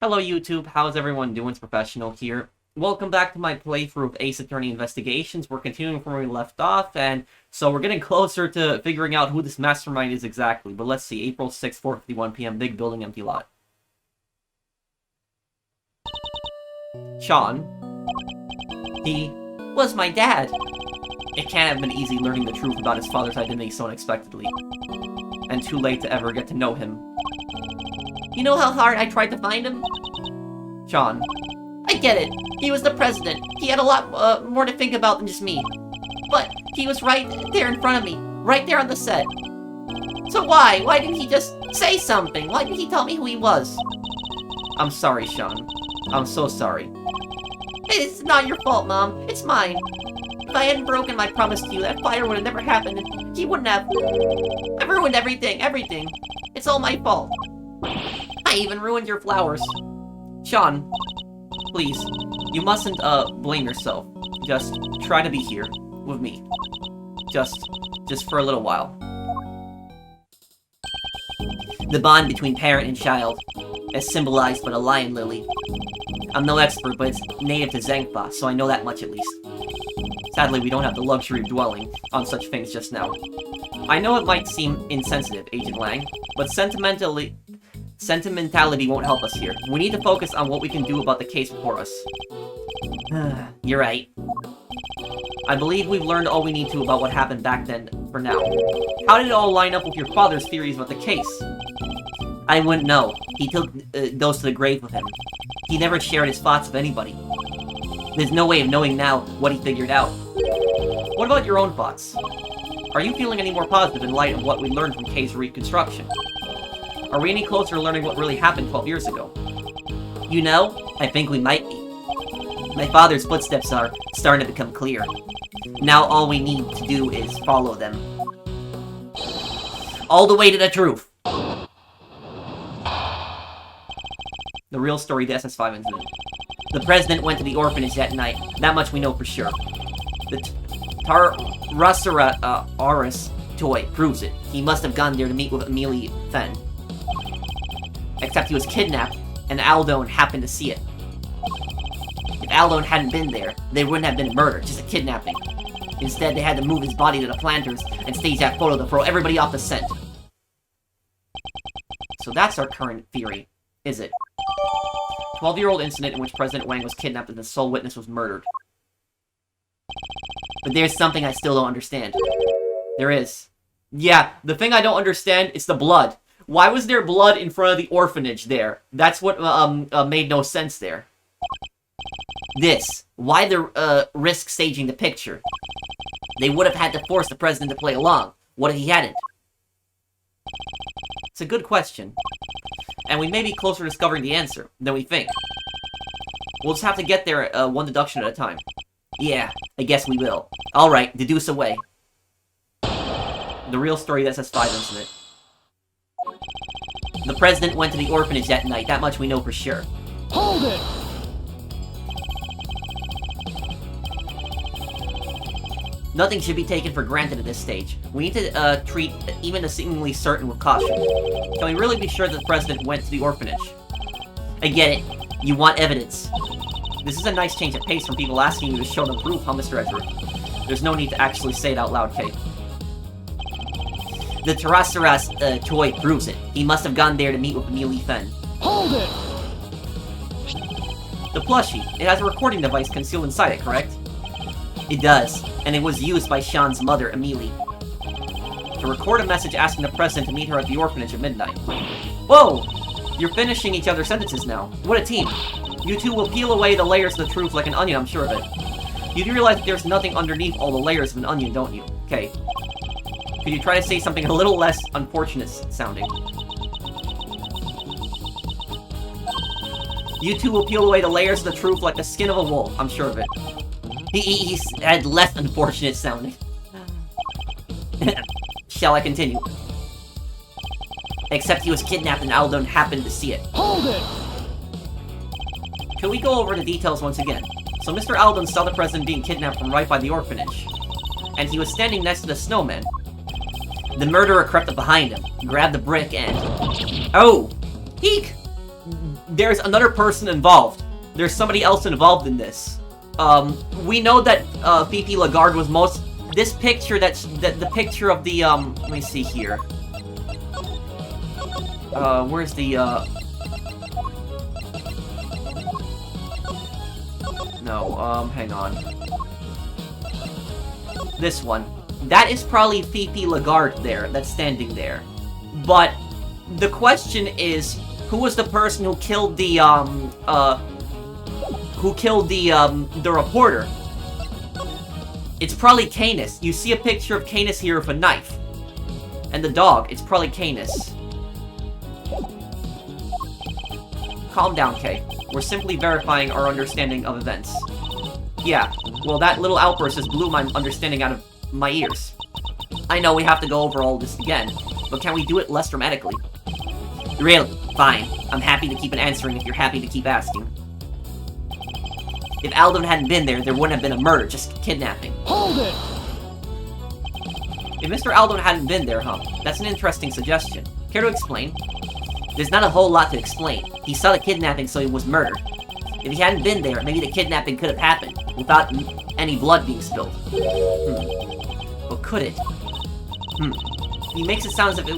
Hello YouTube, how's everyone doing? It's Professional here. Welcome back to my playthrough of Ace Attorney Investigations. We're continuing from where we left off, and so we're getting closer to figuring out who this mastermind is exactly. But let's see, April 6th, 4:51 p.m., big building, empty lot. Sean. He was my dad. It can't have been easy learning the truth about his father's identity so unexpectedly. And too late to ever get to know him. You know how hard I tried to find him? Sean. I get it. He was the president. He had a lot more to think about than just me. But he was right there in front of me. Right there on the set. So why? Why didn't he just say something? Why didn't he tell me who he was? I'm sorry, Sean. I'm so sorry. It's not your fault, Mom. It's mine. If I hadn't broken my promise to you, that fire would have never happened, and he wouldn't have. I've ruined everything. It's all my fault. I even ruined your flowers. Sean, please, you mustn't, blame yourself. Just try to be here with me. Just for a little while. The bond between parent and child, as symbolized by the lion lily. I'm no expert, but it's native to Zangpa, so I know that much at least. Sadly, we don't have the luxury of dwelling on such things just now. I know it might seem insensitive, Agent Lang, but sentimentality won't help us here. We need to focus on what we can do about the case before us. You're right. I believe we've learned all we need to about what happened back then, for now. How did it all line up with your father's theories about the case? I wouldn't know. He took those to the grave with him. He never shared his thoughts with anybody. There's no way of knowing now what he figured out. What about your own thoughts? Are you feeling any more positive in light of what we learned from case reconstruction? Are we any closer to learning what really happened 12 years ago? You know, I think we might be. My father's footsteps are starting to become clear. Now all we need to do is follow them. All the way to the truth! The real story of the SS5 incident. The president went to the orphanage that night. That much we know for sure. The Tarasara toy proves it. He must have gone there to meet with Amelie Fenn. Except he was kidnapped, and Aldone happened to see it. If Aldone hadn't been there, there wouldn't have been a murder, just a kidnapping. Instead, they had to move his body to the planters and stage that photo to throw everybody off the scent. So that's our current theory, is it? 12-year-old incident in which President Wang was kidnapped and the sole witness was murdered. But there's something I still don't understand. There is. Yeah, the thing I don't understand is the blood. Why was there blood in front of the orphanage there? That's what made no sense there. Why the risk staging the picture? They would have had to force the president to play along. What if he hadn't? It's a good question. And we may be closer to discovering the answer than we think. We'll just have to get there one deduction at a time. Yeah, I guess we will. Alright, deduce away. The real story of the SS5 incident. The president went to the orphanage that night, that much we know for sure. Hold it! Nothing should be taken for granted at this stage. We need to treat even the seemingly certain with caution. Can we really be sure that the president went to the orphanage? I get it. You want evidence. This is a nice change of pace from people asking you to show them proof, huh, Mr. Edgeworth? There's no need to actually say it out loud, Kate. The Tarasaras toy proves it. He must have gone there to meet with Amelie Fenn. Hold it! The plushie. It has a recording device concealed inside it, correct? It does, and it was used by Sean's mother, Amelie, to record a message asking the president to meet her at the orphanage at midnight. Whoa! You're finishing each other's sentences now. What a team. You two will peel away the layers of the truth like an onion, I'm sure of it. You do realize that there's nothing underneath all the layers of an onion, don't you? Okay. Could you try to say something a little less unfortunate sounding? You two will peel away the layers of the truth like the skin of a wolf, I'm sure of it. He had less unfortunate sounding. Shall I continue? Except he was kidnapped and Aldone happened to see it. Hold it! Can we go over the details once again? So Mr. Aldone saw the president being kidnapped from right by the orphanage. And he was standing next to the snowman. The murderer crept up behind him, grabbed the brick, and... Oh! Eek! there's another person involved. There's somebody else involved in this. We know that Fifi Lagarde was most... This picture, the picture of the, let me see here. Where's the, No, hang on. This one. That is probably Fifi Lagarde there, that's standing there. But the question is, who was the person who killed the reporter? It's probably Kanis. You see a picture of Kanis here with a knife. And the dog. It's probably Kanis. Calm down, Kay. We're simply verifying our understanding of events. Yeah, well, that little outburst just blew my understanding out of my ears. I know we have to go over all this again, but can we do it less dramatically? Really? Fine. I'm happy to keep answering if you're happy to keep asking. If Alden hadn't been there, there wouldn't have been a murder, just kidnapping. Hold it! If Mr. Alden hadn't been there, huh? That's an interesting suggestion. Care to explain? There's not a whole lot to explain. He saw the kidnapping, so he was murdered. If he hadn't been there, maybe the kidnapping could have happened, without any blood being spilled. But could it? He makes it sound as if it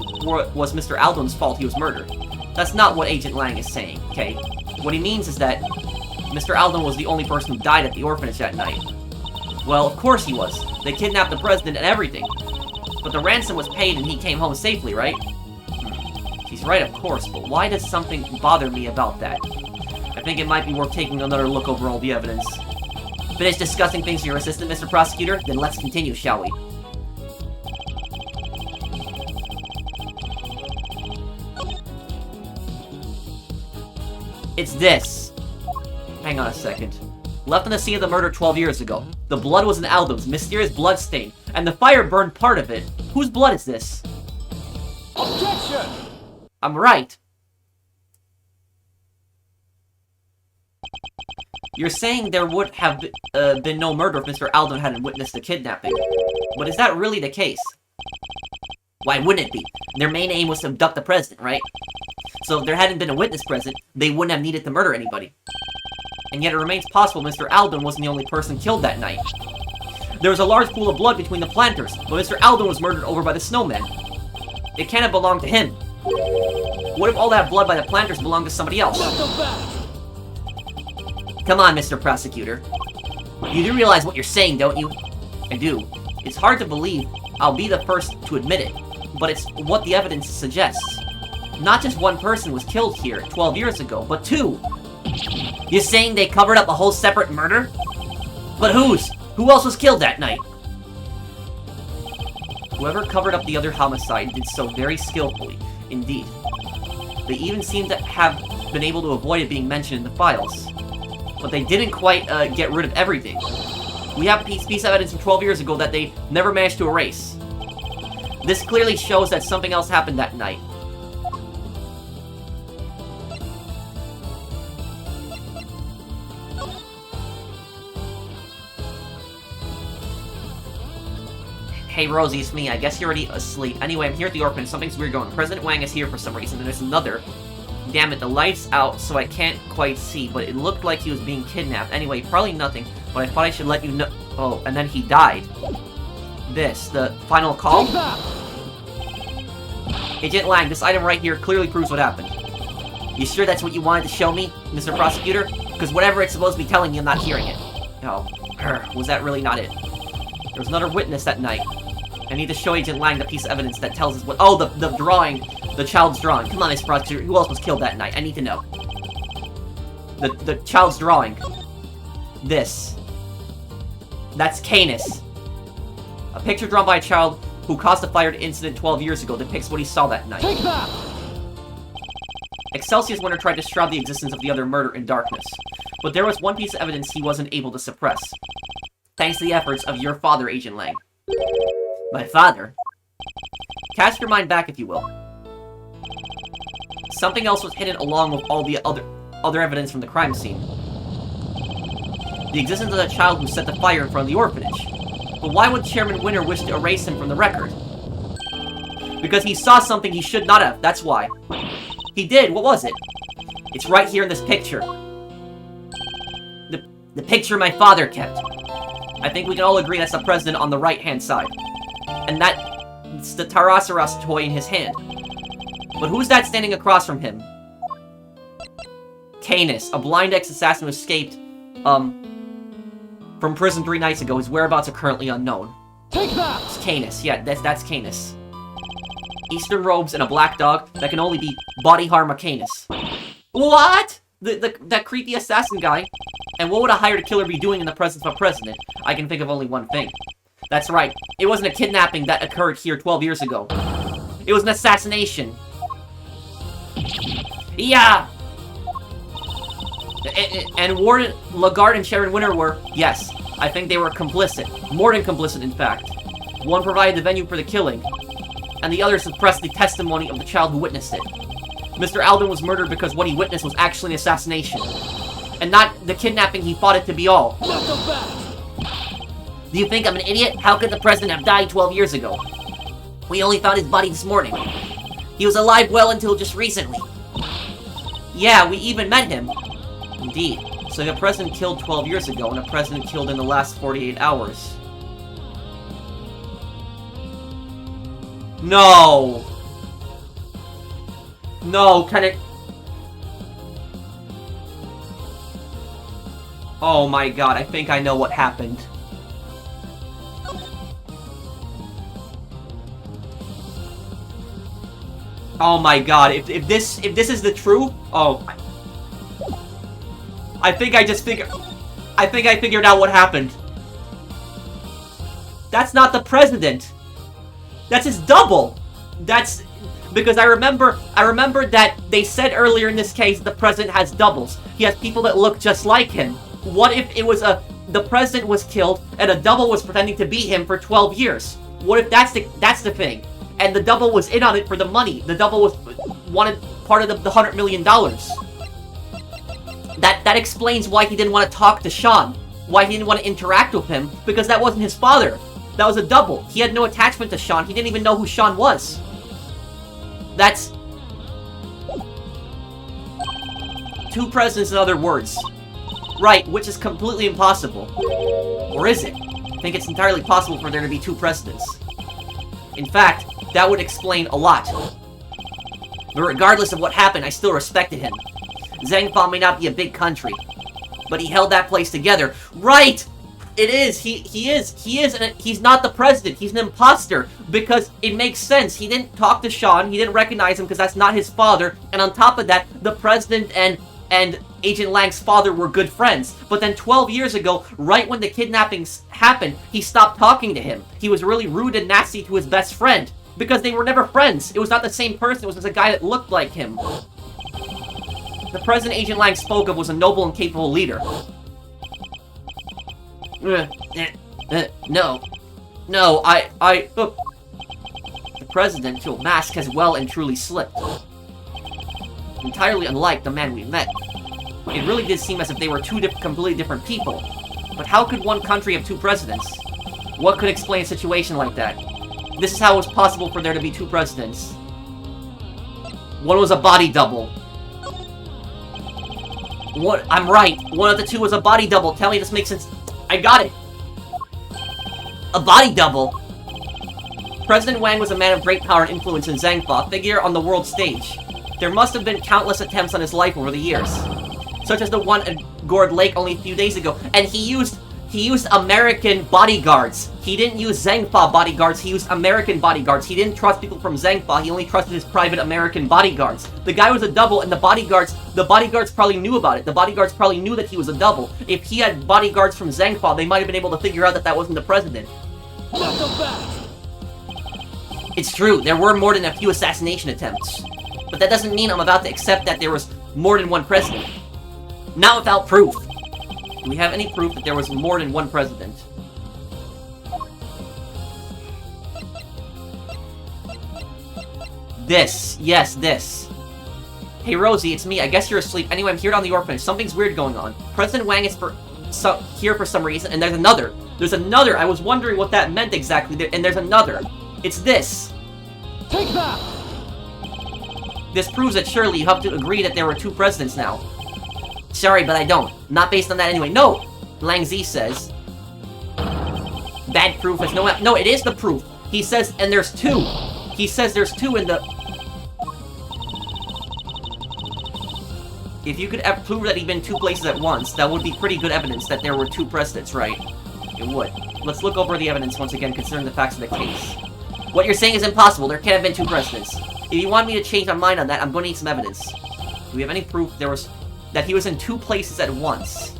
was Mr. Alden's fault he was murdered. That's not what Agent Lang is saying, okay? What he means is that Mr. Alden was the only person who died at the orphanage that night. Well, of course he was. They kidnapped the president and everything. But the ransom was paid and he came home safely, right? He's right, of course, but why does something bother me about that? I think it might be worth taking another look over all the evidence. Finished discussing things with your assistant, Mr. Prosecutor? Then let's continue, shall we? It's this. Hang on a second. Left on the scene of the murder 12 years ago. The blood was in Alden's, mysterious blood stain, and the fire burned part of it. Whose blood is this? Objection! I'm right. You're saying there would have been no murder if Mr. Alden hadn't witnessed the kidnapping. But is that really the case? Why wouldn't it be? Their main aim was to abduct the president, right? So if there hadn't been a witness present, they wouldn't have needed to murder anybody. And yet it remains possible Mr. Alden wasn't the only person killed that night. There was a large pool of blood between the planters, but Mr. Alden was murdered over by the snowman. It can't have belonged to him. What if all that blood by the planters belonged to somebody else? Come on, Mr. Prosecutor. You do realize what you're saying, don't you? I do. It's hard to believe. I'll be the first to admit it. But it's what the evidence suggests. Not just one person was killed here 12 years ago, but two. You're saying they covered up a whole separate murder? But whose? Who else was killed that night? Whoever covered up the other homicide did so very skillfully, indeed. They even seem to have been able to avoid it being mentioned in the files. But they didn't quite get rid of everything. We have a piece of evidence from 12 years ago that they never managed to erase. This clearly shows that something else happened that night. Hey Rosie, it's me. I guess you're already asleep. Anyway, I'm here at the orphanage. Something's weird going. President Wang is here for some reason, and there's another. Damn it, the light's out, so I can't quite see, but it looked like he was being kidnapped. Anyway, probably nothing, but I thought I should let you know. Oh, and then he died. This, the final call? Agent Lang, this item right here clearly proves what happened. You sure that's what you wanted to show me, Mr. Prosecutor? Because whatever it's supposed to be telling me, I'm not hearing it. Oh, was that really not it? There was another witness that night. I need to show Agent Lang the piece of evidence that tells us what— oh, the drawing! The child's drawing. Come on, Mr. Prosecutor, who else was killed that night? I need to know. The child's drawing. This. That's Kanis. A picture drawn by a child who caused the fire incident 12 years ago depicts what he saw that night. Take that! Excelsior's Winter tried to shroud the existence of the other murder in darkness, but there was one piece of evidence he wasn't able to suppress. Thanks to the efforts of your father, Agent Lang. My father? Cast your mind back, if you will. Something else was hidden along with all the other evidence from the crime scene. The existence of the child who set the fire in front of the orphanage. But why would Chairman Winter wish to erase him from the record? Because he saw something he should not have, that's why. He did, what was it? It's right here in this picture. The picture my father kept. I think we can all agree that's the president on the right-hand side. And that's the Tyrannosaurus toy in his hand. But who's that standing across from him? Kanis, a blind ex-assassin who escaped, from prison 3 nights ago. His whereabouts are currently unknown. Take that! It's Kanis. Yeah, that's Kanis. Eastern robes and a black dog. That can only be body harm Kanis. What? That creepy assassin guy. And what would a hired killer be doing in the presence of a president? I can think of only one thing. That's right. It wasn't a kidnapping that occurred here 12 years ago. It was an assassination. Yeah! And Warren, Lagarde, and Sharon Winter were, yes, I think they were complicit. More than complicit, in fact. One provided the venue for the killing, and the other suppressed the testimony of the child who witnessed it. Mr. Alden was murdered because what he witnessed was actually an assassination, and not the kidnapping he thought it to be all. Do you think I'm an idiot? How could the president have died 12 years ago? We only found his body this morning. He was alive well until just recently. Yeah, we even met him. Indeed. So the president killed 12 years ago, and a president killed in the last 48 hours. No! No, can it... Oh my god, I think I know what happened. Oh my god, if this is the truth... Oh... I think I figured out what happened. That's not the president. That's his double. That's... Because I remember that they said earlier in this case the president has doubles. He has people that look just like him. What if it was the president was killed and a double was pretending to be him for 12 years? What if that's the thing? And the double was in on it for the money. The double wanted part of the $100 million. That explains why he didn't want to talk to Sean. Why he didn't want to interact with him. Because that wasn't his father. That was a double. He had no attachment to Sean. He didn't even know who Sean was. That's... 2 presidents in other words. Right, which is completely impossible. Or is it? I think it's entirely possible for there to be 2 presidents. In fact, that would explain a lot. But regardless of what happened, I still respected him. Zhangfa may not be a big country, but he held that place together. Right! It is. He is, and he's not the president. He's an imposter, because it makes sense. He didn't talk to Sean. He didn't recognize him because that's not his father. And on top of that, the president and Agent Lang's father were good friends. But then 12 years ago, right when the kidnappings happened, he stopped talking to him. He was really rude and nasty to his best friend, because they were never friends. It was not the same person. It was just a guy that looked like him. The president Agent Lang spoke of was a noble and capable leader. No. The president, to a mask, has well and truly slipped. Entirely unlike the man we met. It really did seem as if they were 2 completely different people. But how could one country have 2 presidents? What could explain a situation like that? This is how it was possible for there to be 2 presidents. One was a body double. I'm right. One of the 2 was a body double. Tell me this makes sense. I got it. A body double. President Wang was a man of great power and influence in Zhangfa, a figure on the world stage. There must have been countless attempts on his life over the years, such as the one at Gourd Lake only a few days ago. And he used American bodyguards. He didn't use Zhangfa bodyguards, he used American bodyguards. He didn't trust people from Zhangfa, he only trusted his private American bodyguards. The guy was a double, and the bodyguards probably knew about it. The bodyguards probably knew that he was a double. If he had bodyguards from Zhangfa, they might have been able to figure out that that wasn't the president. It's true, there were more than a few assassination attempts. But that doesn't mean I'm about to accept that there was more than one president. Not without proof. Do we have any proof that there was more than one president? This. Yes, this. Hey, Rosie, it's me. I guess you're asleep. Anyway, I'm here on the orphanage. Something's weird going on. President Wang is here for some reason, and there's another. There's another. I was wondering what that meant exactly, and there's another. It's this. Take that! This proves that surely you have to agree that there were 2 presidents now. Sorry, but I don't. Not based on that anyway. No! Lang Z says. Bad proof has no... No, it is the proof. He says, and there's 2. He says there's 2 in the... If you could prove that he'd been 2 places at once, that would be pretty good evidence that there were 2 presidents, right? It would. Let's look over the evidence once again, considering the facts of the case. What you're saying is impossible. There can't have been 2 presidents. If you want me to change my mind on that, I'm going to need some evidence. Do we have any proof that he was in 2 places at once?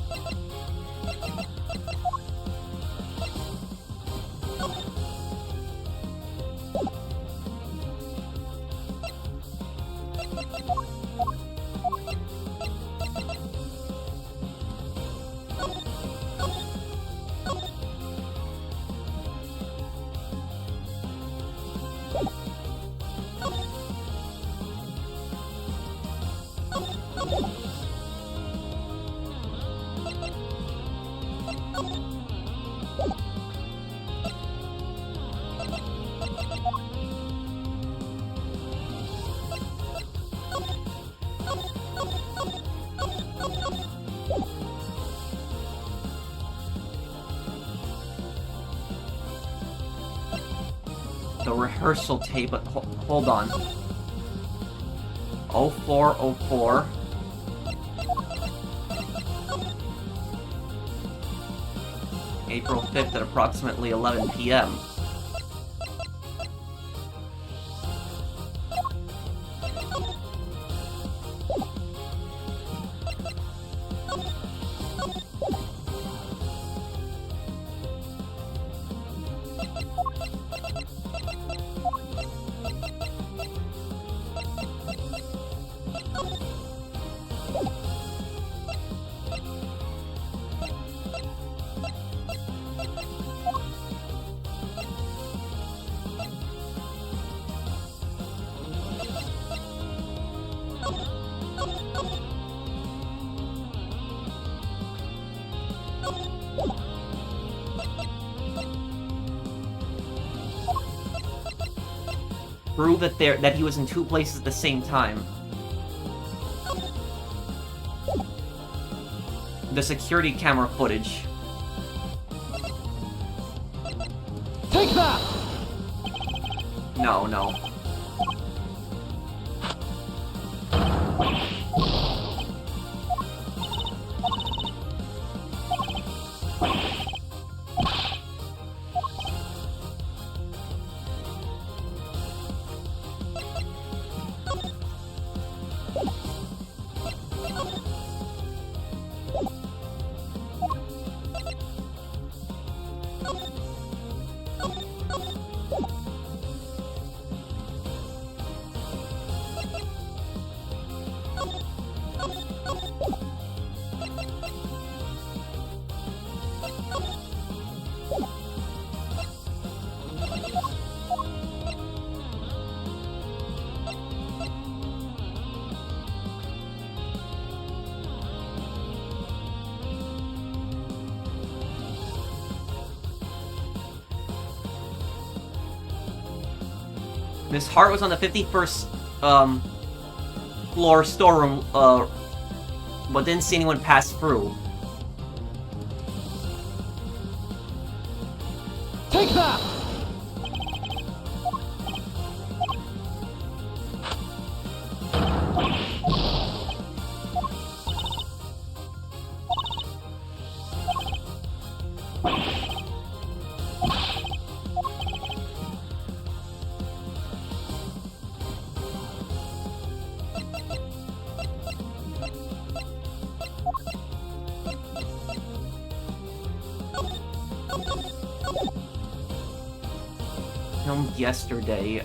The rehearsal tape, but hold on. 0404. April 5th at approximately 11 p.m. Prove that he was in 2 places at the same time. The security camera footage. Take that! No, no. Miss Hart was on the 51st floor storeroom, but didn't see anyone pass through. Take that! Filmed yesterday,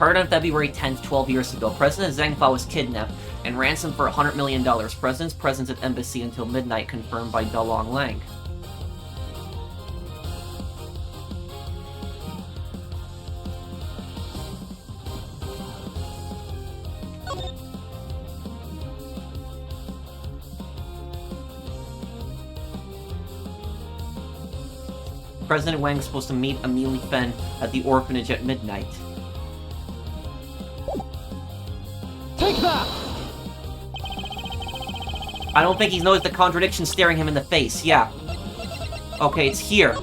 Occurred on February 10th, 12 years ago. President Zhengfa was kidnapped and ransomed for $100 million. President's presence at embassy until midnight, confirmed by Dalong Lang. President Wang is supposed to meet Amelie Fen at the orphanage at midnight. Take that! I don't think he's noticed the contradiction staring him in the face. Yeah. Okay, it's here.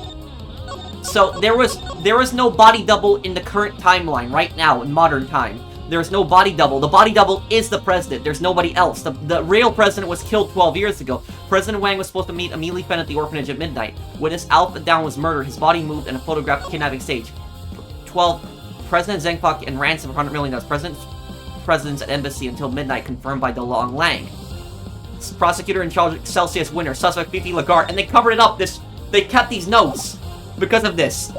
So there was no body double in the current timeline right now in modern time. There's no body double. The body double is the president. There's nobody else. The real president was killed 12 years ago. President Wang was supposed to meet Amelie Fen at the orphanage at midnight. Witness Alpha Down was murdered. His body moved and a photograph of kidnapping stage. 12. President Zhengfa and ransom for $100 million. Presidents at embassy until midnight, confirmed by Dalong Lang. Prosecutor in charge, Celsius winner. Suspect Fifi Lagarde. And they covered it up. They kept these notes because of this.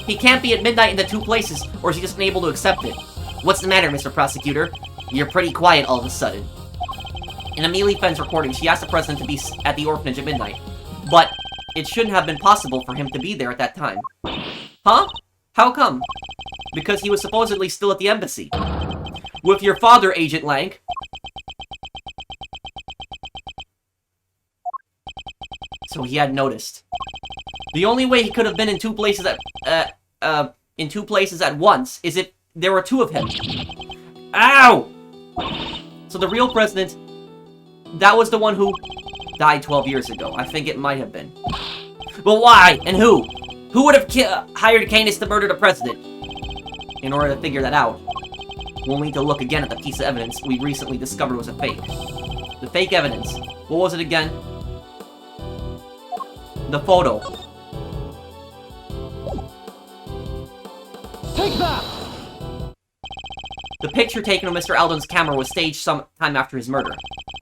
He can't be at midnight in the two places, or is he just unable to accept it? What's the matter, Mr. Prosecutor? You're pretty quiet all of a sudden. In Amelie Fen's recording, she asked the president to be at the orphanage at midnight. But it shouldn't have been possible for him to be there at that time. Huh? How come? Because he was supposedly still at the embassy. With your father, Agent Lang. So he had noticed. The only way he could have been in two places at once is if there were two of him. Ow! So the real president, that was the one who died 12 years ago. I think it might have been. But why? And who? Who would have hired Kanis to murder the president? In order to figure that out, we'll need to look again at the piece of evidence we recently discovered was a fake. The fake evidence. What was it again? The photo. Take that! The picture taken of Mr. Alden's camera was staged some time after his murder.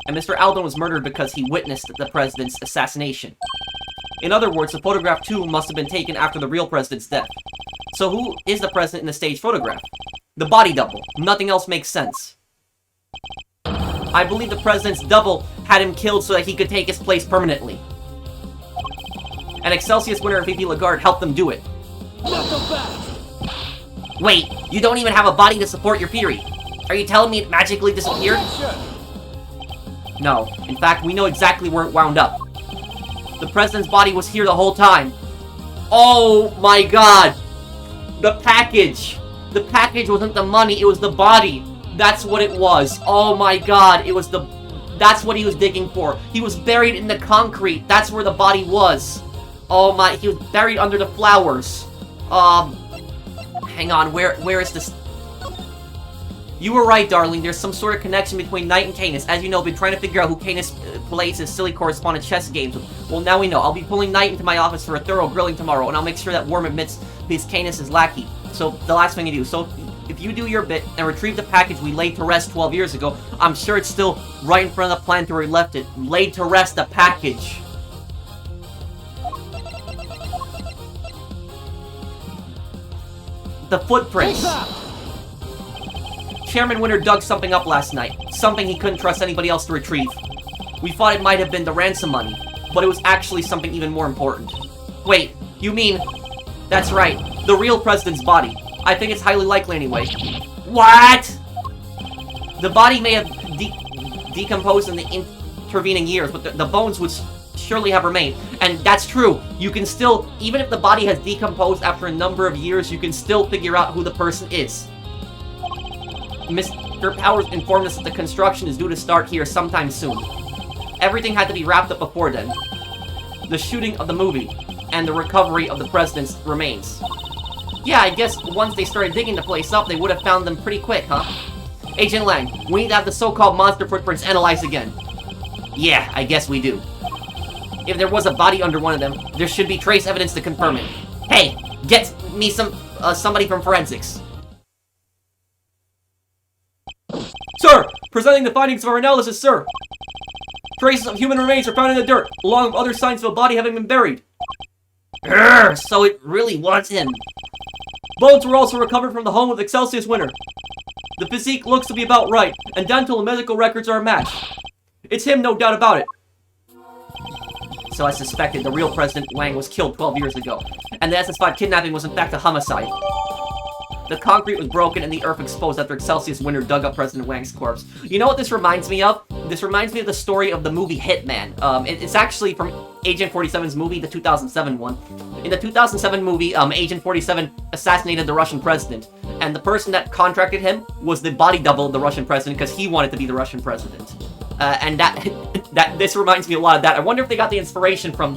And Mr. Alden was murdered because he witnessed the president's assassination. In other words, the photograph too must have been taken after the real president's death. So who is the president in the staged photograph? The body double. Nothing else makes sense. I believe the president's double had him killed so that he could take his place permanently. And Excelsius winner Fifi Lagarde helped them do it. Not so fast! Wait, you don't even have a body to support your theory. Are you telling me it magically disappeared? No. In fact, we know exactly where it wound up. The president's body was here the whole time. Oh my god! The package! The package wasn't the money, it was the body. That's what it was. Oh my god, it was the... That's what he was digging for. He was buried in the concrete. That's where the body was. Oh my... He was buried under the flowers. Hang on, where is this? You were right, darling. There's some sort of connection between Knight and Kanis. As you know, I've been trying to figure out who Kanis plays his silly correspondent chess games with. Well, now we know. I'll be pulling Knight into my office for a thorough grilling tomorrow, and I'll make sure that Worm admits he's Kanis' lackey. So, the last thing you do. So, if you do your bit and retrieve the package we laid to rest 12 years ago, I'm sure it's still right in front of the plant where we left it. Laid to rest the package. The footprints. Chairman Winter dug something up last night. Something he couldn't trust anybody else to retrieve. We thought it might have been the ransom money, but it was actually something even more important. Wait, you mean... That's right, the real president's body. I think it's highly likely anyway. What?! The body may have decomposed in the intervening years, but the bones would surely have remained. And that's true. You can still, even if the body has decomposed after a number of years, you can still figure out who the person is. Mr. Powers informed us that the construction is due to start here sometime soon. Everything had to be wrapped up before then. The shooting of the movie, and the recovery of the president's remains. Yeah, I guess once they started digging the place up, they would have found them pretty quick, huh? Agent Lang, we need to have the so-called monster footprints analyzed again. Yeah, I guess we do. If there was a body under one of them, there should be trace evidence to confirm it. Hey, get me somebody from forensics. Sir, presenting the findings of our analysis, sir. Traces of human remains are found in the dirt, along with other signs of a body having been buried. Grr, so it really was him. Bones were also recovered from the home of the Excelsius winner. The physique looks to be about right, and dental and medical records are a match. It's him, no doubt about it. So I suspected the real President Wang was killed 12 years ago, and the SS5 kidnapping was in fact a homicide. The concrete was broken and the earth exposed after Excelsius winner dug up President Wang's corpse. You know what this reminds me of? This reminds me of the story of the movie Hitman. It's actually from Agent 47's movie, the 2007 one. In the 2007 movie, Agent 47 assassinated the Russian president, and the person that contracted him was the body double of the Russian president because he wanted to be the Russian president. And this reminds me a lot of that. I wonder if they got the inspiration from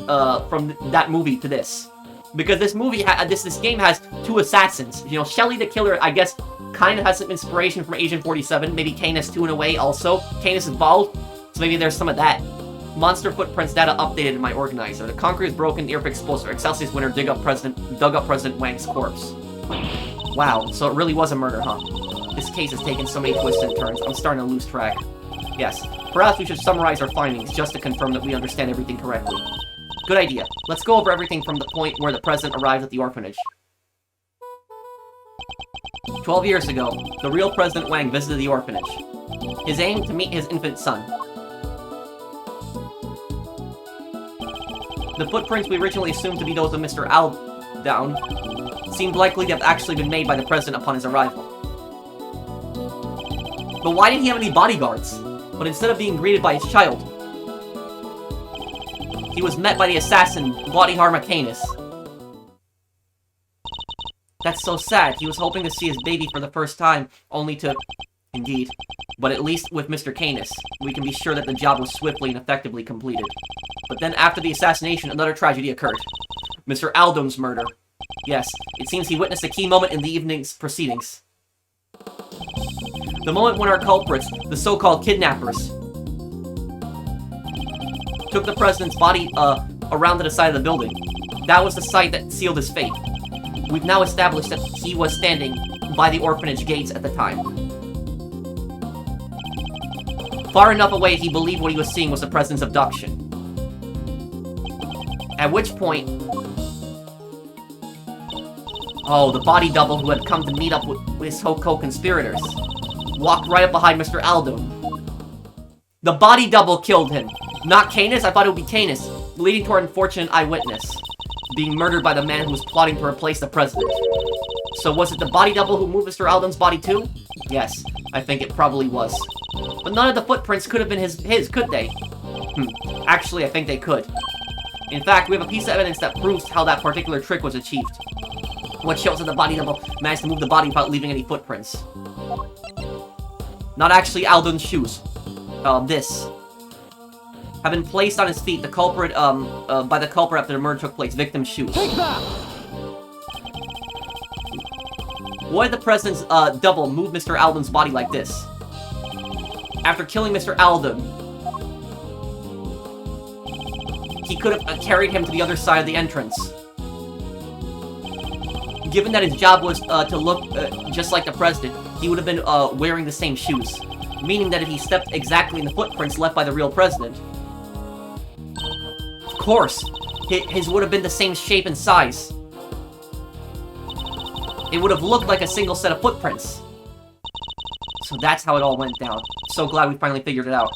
that movie to this. Because this movie, this game has two assassins. You know, Shelly the Killer, I guess, kind of has some inspiration from Agent 47. Maybe Kanis too in a way also. Kanis is bald, so maybe there's some of that. Monster footprints data updated in my organizer. The concrete is broken, the earth exposed. Excelsius winner dug up President Wang's corpse. Wow, so it really was a murder, huh? This case has taken so many twists and turns, I'm starting to lose track. Yes, perhaps we should summarize our findings just to confirm that we understand everything correctly. Good idea. Let's go over everything from the point where the president arrived at the orphanage. 12 years ago, the real President Wang visited the orphanage. His aim to meet his infant son. The footprints we originally assumed to be those of Mr. Aldown seemed likely to have actually been made by the president upon his arrival. But why didn't he have any bodyguards? But instead of being greeted by his child, he was met by the assassin, Bodyharma Kanis. That's so sad. He was hoping to see his baby for the first time, only to... Indeed. But at least with Mr. Kanis, we can be sure that the job was swiftly and effectively completed. But then after the assassination, another tragedy occurred. Mr. Aldone's murder. Yes, it seems he witnessed a key moment in the evening's proceedings. The moment when our culprits, the so-called kidnappers, took the president's body around to the side of the building. That was the site that sealed his fate. We've now established that he was standing by the orphanage gates at the time. Far enough away he believed what he was seeing was the president's abduction. At which point... Oh, the body double who had come to meet up with his co-conspirators walked right up behind Mr. Aldone. The body double killed him. Not Kanis? I thought it would be Kanis, leading to our unfortunate eyewitness being murdered by the man who was plotting to replace the president. So was it the body double who moved Mr. Aldone's body too? Yes, I think it probably was. But none of the footprints could have been his, could they? Actually, I think they could. In fact, we have a piece of evidence that proves how that particular trick was achieved. What shows that the body double managed to move the body without leaving any footprints. Not actually Aldone's shoes. This. Have been placed on his feet, the culprit, by the culprit after the murder took place. Victim's shoes. Take that! Why did the president's, double move Mr. Aldone's body like this? After killing Mr. Aldone, he could have carried him to the other side of the entrance. Given that his job was, to look, just like the president, he would have been, wearing the same shoes. Meaning that if he stepped exactly in the footprints left by the real president... Of course! His would have been the same shape and size. It would have looked like a single set of footprints. So that's how it all went down. So glad we finally figured it out.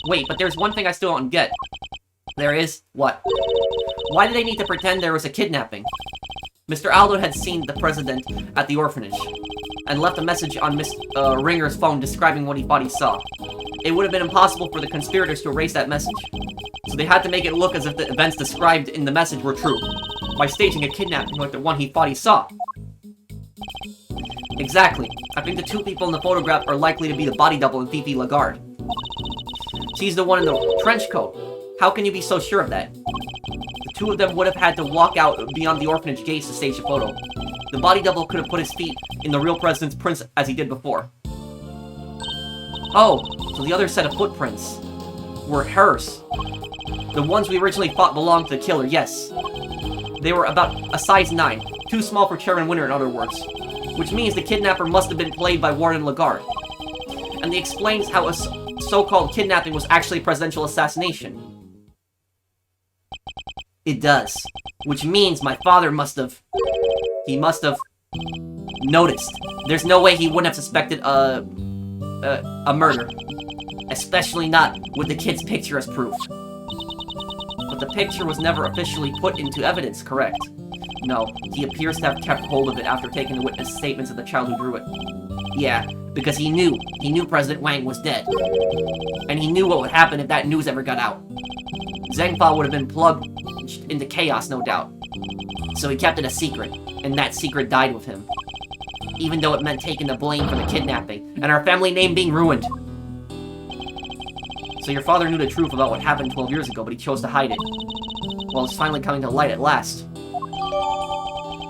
Wait, but there's one thing I still don't get. There is? What? Why did they need to pretend there was a kidnapping? Mr. Aldone had seen the president at the orphanage, and left a message on Miss Ringer's phone describing what he thought he saw. It would have been impossible for the conspirators to erase that message, so they had to make it look as if the events described in the message were true, by staging a kidnapping like the one he thought he saw. Exactly. I think the two people in the photograph are likely to be the body double and Fifi Lagarde. She's the one in the trench coat. How can you be so sure of that? The two of them would have had to walk out beyond the orphanage gates to stage a photo. The body double could have put his feet in the real president's prints as he did before. Oh, so the other set of footprints were hers. The ones we originally thought belonged to the killer, yes. They were about a size 9, too small for Chairman Winter in other words. Which means the kidnapper must have been played by Warden Lagarde. And it explains how a so-called kidnapping was actually a presidential assassination. It does. Which means my father must have... He must have... noticed. There's no way he wouldn't have suspected a murder. Especially not with the kid's picture as proof. But the picture was never officially put into evidence, correct? No, he appears to have kept hold of it after taking the witness statements of the child who drew it. Yeah, because he knew President Wang was dead. And he knew what would happen if that news ever got out. Zhengfa would have been plugged into chaos, no doubt. So he kept it a secret, and that secret died with him. Even though it meant taking the blame for the kidnapping, and our family name being ruined. So your father knew the truth about what happened 12 years ago, but he chose to hide it. Well, it's finally coming to light at last.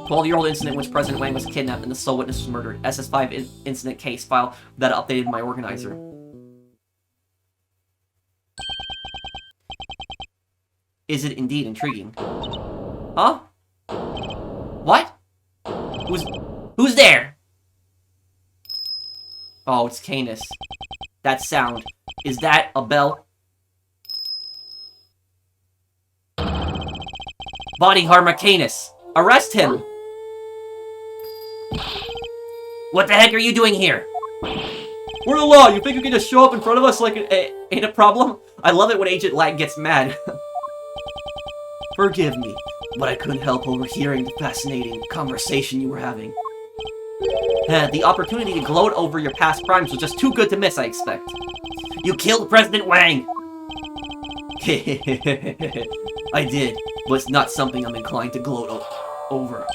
12-year-old incident in which President Wang was kidnapped and the sole witness was murdered. SS5 incident case file that updated my organizer. Is it indeed intriguing? Huh? What? Who's there? Oh, it's Kanis. That sound. Is that a bell? Body harmer Kanis. Arrest him! What the heck are you doing here? We're the law. You think you can just show up in front of us like it ain't a problem? I love it when Agent Lag gets mad. Forgive me, but I couldn't help overhearing the fascinating conversation you were having. The opportunity to gloat over your past crimes was just too good to miss, I expect. You killed President Wang! I did, but it's not something I'm inclined to gloat over.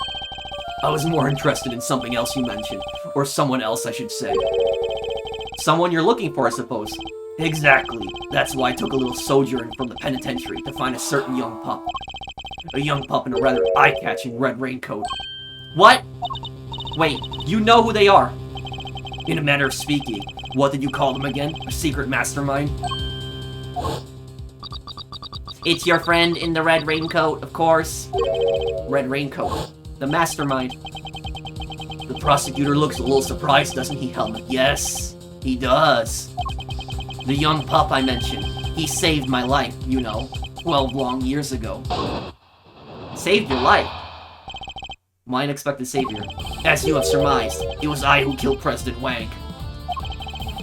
I was more interested in something else you mentioned. Or someone else, I should say. Someone you're looking for, I suppose. Exactly. That's why I took a little sojourn from the penitentiary to find a certain young pup. A young pup in a rather eye-catching red raincoat. What? Wait, you know who they are? In a manner of speaking, what did you call them again? A secret mastermind? It's your friend in the red raincoat, of course. Red raincoat. The mastermind. The prosecutor looks a little surprised, doesn't he, Helmut? Yes, he does. The young pup I mentioned. He saved my life, you know, 12 long years ago. Saved your life? My unexpected savior. As you have surmised, it was I who killed President Wang.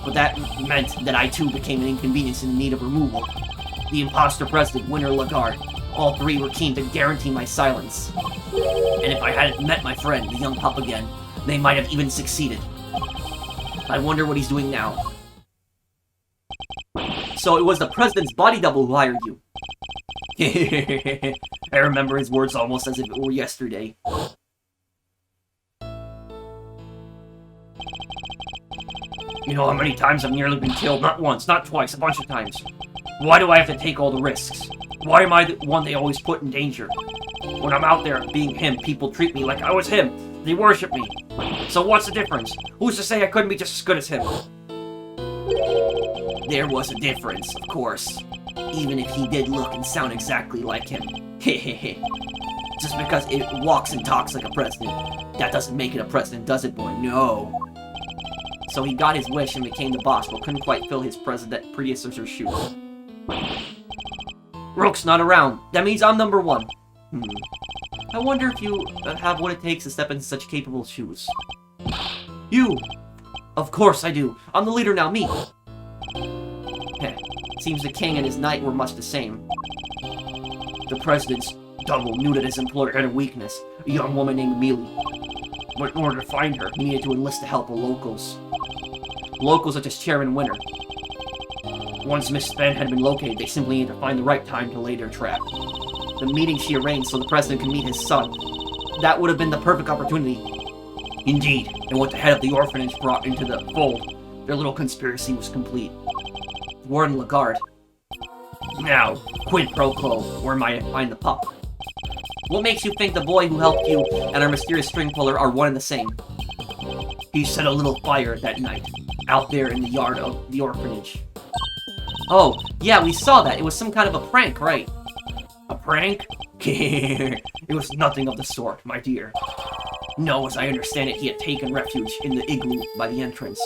But that meant that I too became an inconvenience in need of removal. The imposter president, Winter Lagarde, all three were keen to guarantee my silence. And if I hadn't met my friend, the young pup again, they might have even succeeded. I wonder what he's doing now. So it was the president's body double who hired you. I remember his words almost as if it were yesterday. You know how many times I've nearly been killed? Not once, not twice, a bunch of times. Why do I have to take all the risks? Why am I the one they always put in danger? When I'm out there being him, people treat me like I was him. They worship me. So what's the difference? Who's to say I couldn't be just as good as him? There was a difference, of course. Even if he did look and sound exactly like him. Hehehe. Just because it walks and talks like a president, that doesn't make it a president, does it, boy? No. So he got his wish and became the boss, but couldn't quite fill his predecessor's shoes. Rook's not around. That means I'm number one. I wonder if you have what it takes to step into such capable shoes. You! Of course I do. I'm the leader now, me. Heh. Seems the king and his knight were much the same. The president's double knew that his employer had a weakness, a young woman named Amelie. But in order to find her, he needed to enlist the help of locals. Locals such as Chairman Winter. Once Miss Spen had been located, they simply needed to find the right time to lay their trap. The meeting she arranged so the president could meet his son. That would have been the perfect opportunity. Indeed, and with the head of the orphanage brought into the fold, their little conspiracy was complete. Warden Lagarde. Now, quid pro quo, where might I find the pup? What makes you think the boy who helped you and our mysterious string puller are one and the same? He set a little fire that night, out there in the yard of the orphanage. Oh, yeah, we saw that. It was some kind of a prank, right? A prank? It was nothing of the sort, my dear. No, as I understand it, he had taken refuge in the igloo by the entrance.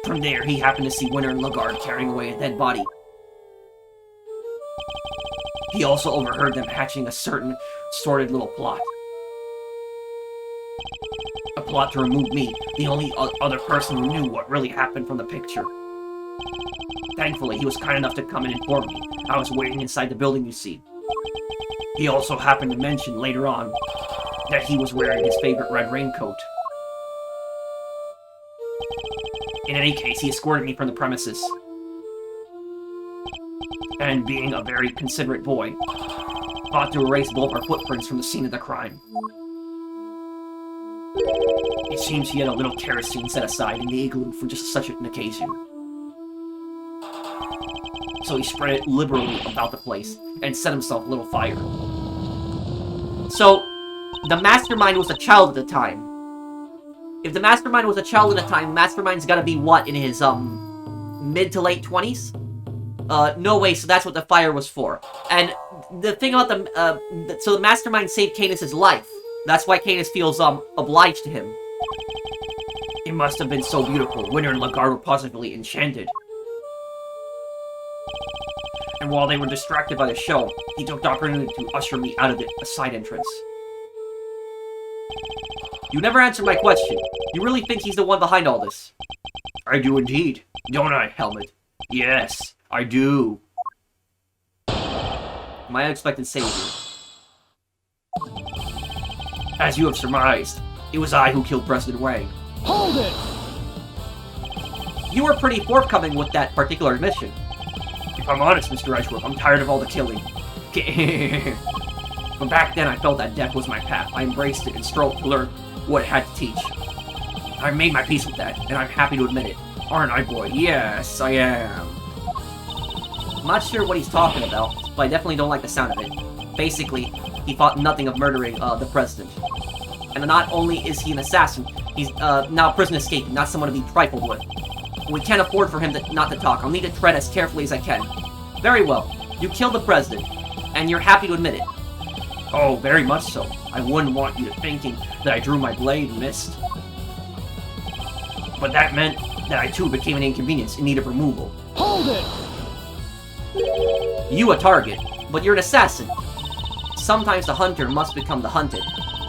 From there, he happened to see Winter and Lagarde carrying away a dead body. He also overheard them hatching a certain sordid little plot. plot to remove me, the only other person who knew what really happened from the picture. Thankfully, he was kind enough to come and inform me. I was waiting inside the building, you see. He also happened to mention later on that he was wearing his favorite red raincoat. In any case, he escorted me from the premises. And being a very considerate boy, thought to erase both our footprints from the scene of the crime. It seems he had a little kerosene set aside in the igloo for just such an occasion. So he spread it liberally about the place and set himself a little fire. So, the Mastermind was a child at the time. If the Mastermind was a child at the time, Mastermind's gotta be what, in his, mid to late 20s? No way, so that's what the fire was for. And the thing about so the Mastermind saved Kanis' life. That's why Kanis feels, obliged to him. It must have been so beautiful. Winter and Lagarde were positively enchanted. And while they were distracted by the show, he took the opportunity to usher me out of a side entrance. You never answered my question. You really think he's the one behind all this? I do indeed. Don't I, Helmet? Yes, I do. My unexpected savior. As you have surmised, it was I who killed President Wang. Hold it! You were pretty forthcoming with that particular admission. If I'm honest, Mr. Edgeworth, I'm tired of all the killing. But back then, I felt that death was my path. I embraced it and strove to learn what it had to teach. I made my peace with that, and I'm happy to admit it. Aren't I, boy? Yes, I am. I'm not sure what he's talking about, but I definitely don't like the sound of it. Basically, he thought nothing of murdering the president. And not only is he an assassin, he's now a prison escapee, not someone to be trifled with. We can't afford for him not to talk. I'll need to tread as carefully as I can. Very well. You killed the president, and you're happy to admit it. Oh, very much so. I wouldn't want you to thinking that I drew my blade and missed. But that meant that I too became an inconvenience in need of removal. Hold it! You a target, but you're an assassin. Sometimes the hunter must become the hunted.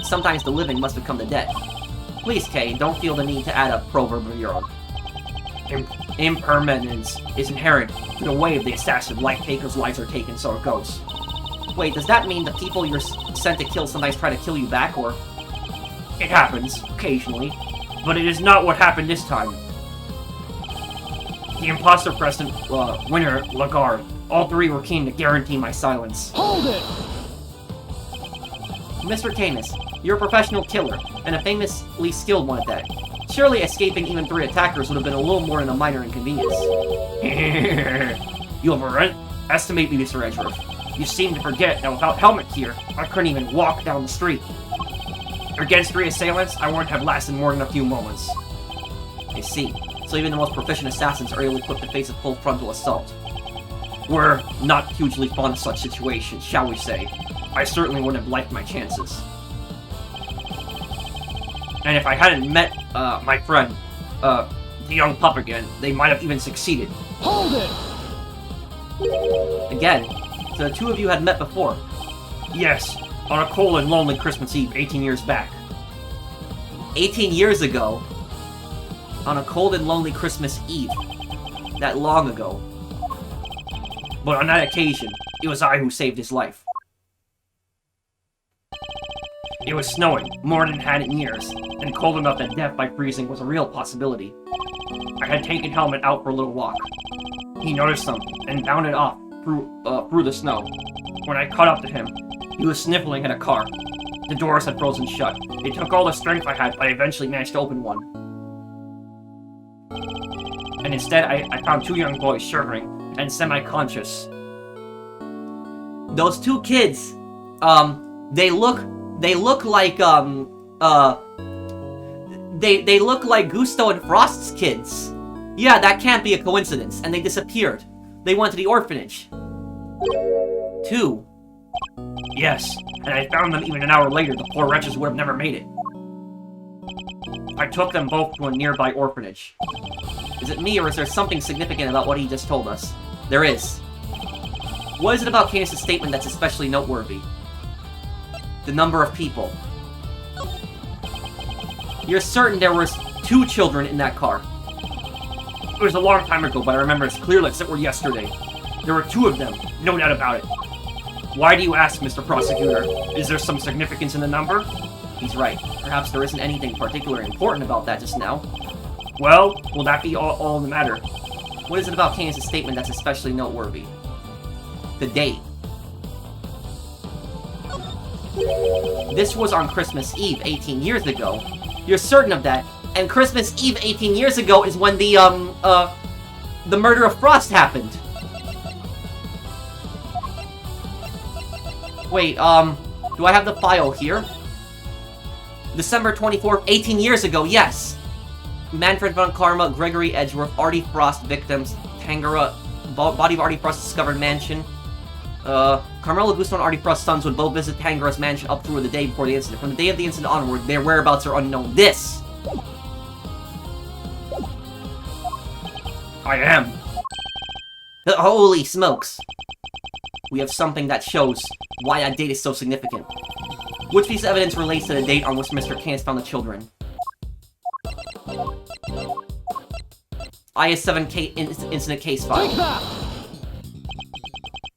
Sometimes the living must become the dead. Please, Kay, don't feel the need to add a proverb of your own. Impermanence is inherent to the way of the assassin. Like takers' lives are taken, so it goes. Wait, does that mean the people you're sent to kill sometimes try to kill you back, or...? It happens, occasionally. But it is not what happened this time. The imposter president, Winter, Lagarde, all three were keen to guarantee my silence. Hold it! Mr. Kanis, you're a professional killer, and a famously skilled one at that. Surely escaping even 3 attackers would have been a little more than a minor inconvenience. You overestimate me, Mr. Edgeworth. You seem to forget that without Helmet here, I couldn't even walk down the street. Against 3 assailants, I wouldn't have lasted more than a few moments. I see. So even the most proficient assassins are ill-equipped to face a full frontal assault. We're not hugely fond of such situations, shall we say. I certainly wouldn't have liked my chances. And if I hadn't met, my friend, the young pup again, they might have even succeeded. Hold it! Again, so the 2 of you had met before. Yes, on a cold and lonely Christmas Eve 18 years back. 18 years ago? On a cold and lonely Christmas Eve. That long ago. But on that occasion, it was I who saved his life. It was snowing, more than it had in years, and cold enough that death by freezing was a real possibility. I had taken Helmet out for a little walk. He noticed something, and bounded off through the snow. When I caught up to him, he was sniffling at a car. The doors had frozen shut. It took all the strength I had, but I eventually managed to open one. And instead, I found 2 young boys shivering and semi-conscious. Those 2 kids, they look like, they look like Gusto and Frost's kids. Yeah, that can't be a coincidence, and they disappeared. They went to the orphanage. 2. Yes, and I found them even an hour later. The poor wretches would have never made it. I took them both to a nearby orphanage. Is it me, or is there something significant about what he just told us? There is. What is it about Kanis' statement that's especially noteworthy? The number of people. You're certain there was 2 children in that car? It was a long time ago, but I remember it's clear as it were yesterday. There were 2 of them, no doubt about it. Why do you ask, Mr. Prosecutor? Is there some significance in the number? He's right. Perhaps there isn't anything particularly important about that just now. Well, will that be all the matter? What is it about Kanis' statement that's especially noteworthy? The date. This was on Christmas Eve 18 years ago. You're certain of that? And Christmas Eve 18 years ago is when the murder of Frost happened. Wait, do I have the file here? December 24th, 18 years ago, yes! Manfred von Karma, Gregory Edgeworth, Artie Frost victims, Tangara, body of Artie Frost discovered mansion. Carmelo Gusto and Artie Frost's sons would both visit Tangara's mansion up through the day before the incident. From the day of the incident onward, their whereabouts are unknown. This! I am. Holy smokes! We have something that shows why that date is so significant. Which piece of evidence relates to the date on which Mr. Kanis found the children? IS-7 incident case file. Take that!